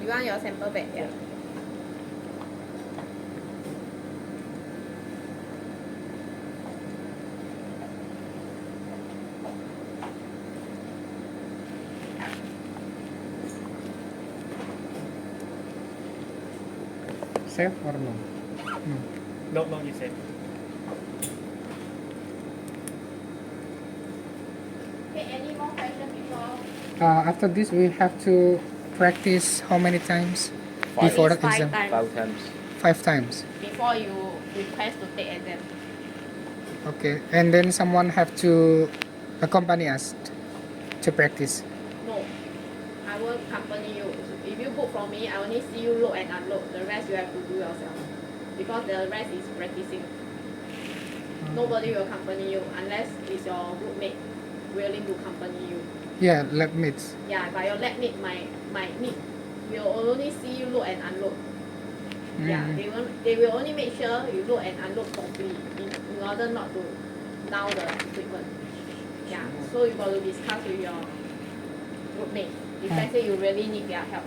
You want your sample back? Yeah. Save or no? No, you said. Okay, any more questions before? After this, we have to practice how many times before the Five exam? times 5 times. 5 times. before you request to take exam. Okay, and then someone have to accompany us to practice. No, I will accompany you. If you book from me, I only see you load and unload. The rest you have to do yourself. Because the rest is practicing. Nobody will accompany you unless it's your group mate willing to accompany you. Yeah, lab mates. Yeah, but your lab mate might need will only see you load and unload. Yeah, they will only make sure you load and unload properly in order not to down the equipment. Yeah, so you got to discuss with your group mate. If let's say you really need their help.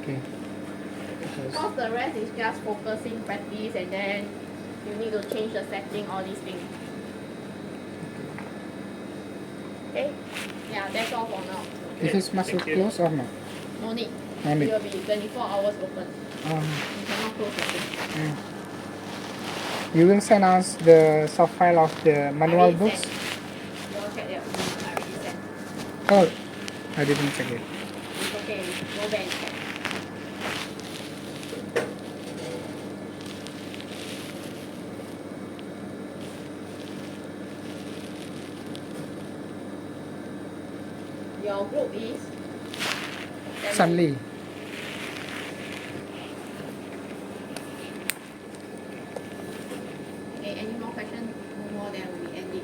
Okay. Because the rest is just focusing practice and then you need to change the setting, all these things. Okay? Yeah, that's all for now. Is this muscle Thank you. close or not? No need. No need. It will be 24 hours open. You cannot close the thing. You will send us the soft file of the manual already books? sent. You all check your email. I already sent. Oh, I didn't check it. It's okay. Go back and check. Your group is Sunly. Okay, any more questions? No more, then we end it.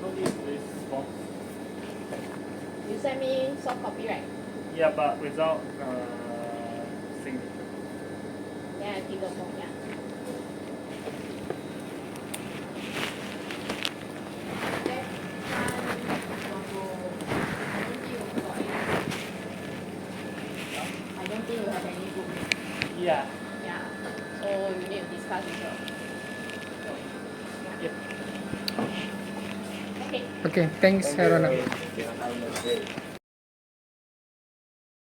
No need this box. You send me soft copy, right? Yeah, but without signature. Then I take the phone, yeah. Okay. I don't think you have any group. Yeah. Yeah. So you need to discuss with your. Yep. Okay. Okay, thanks, Thank you. Haruna. Yeah, have a nice day.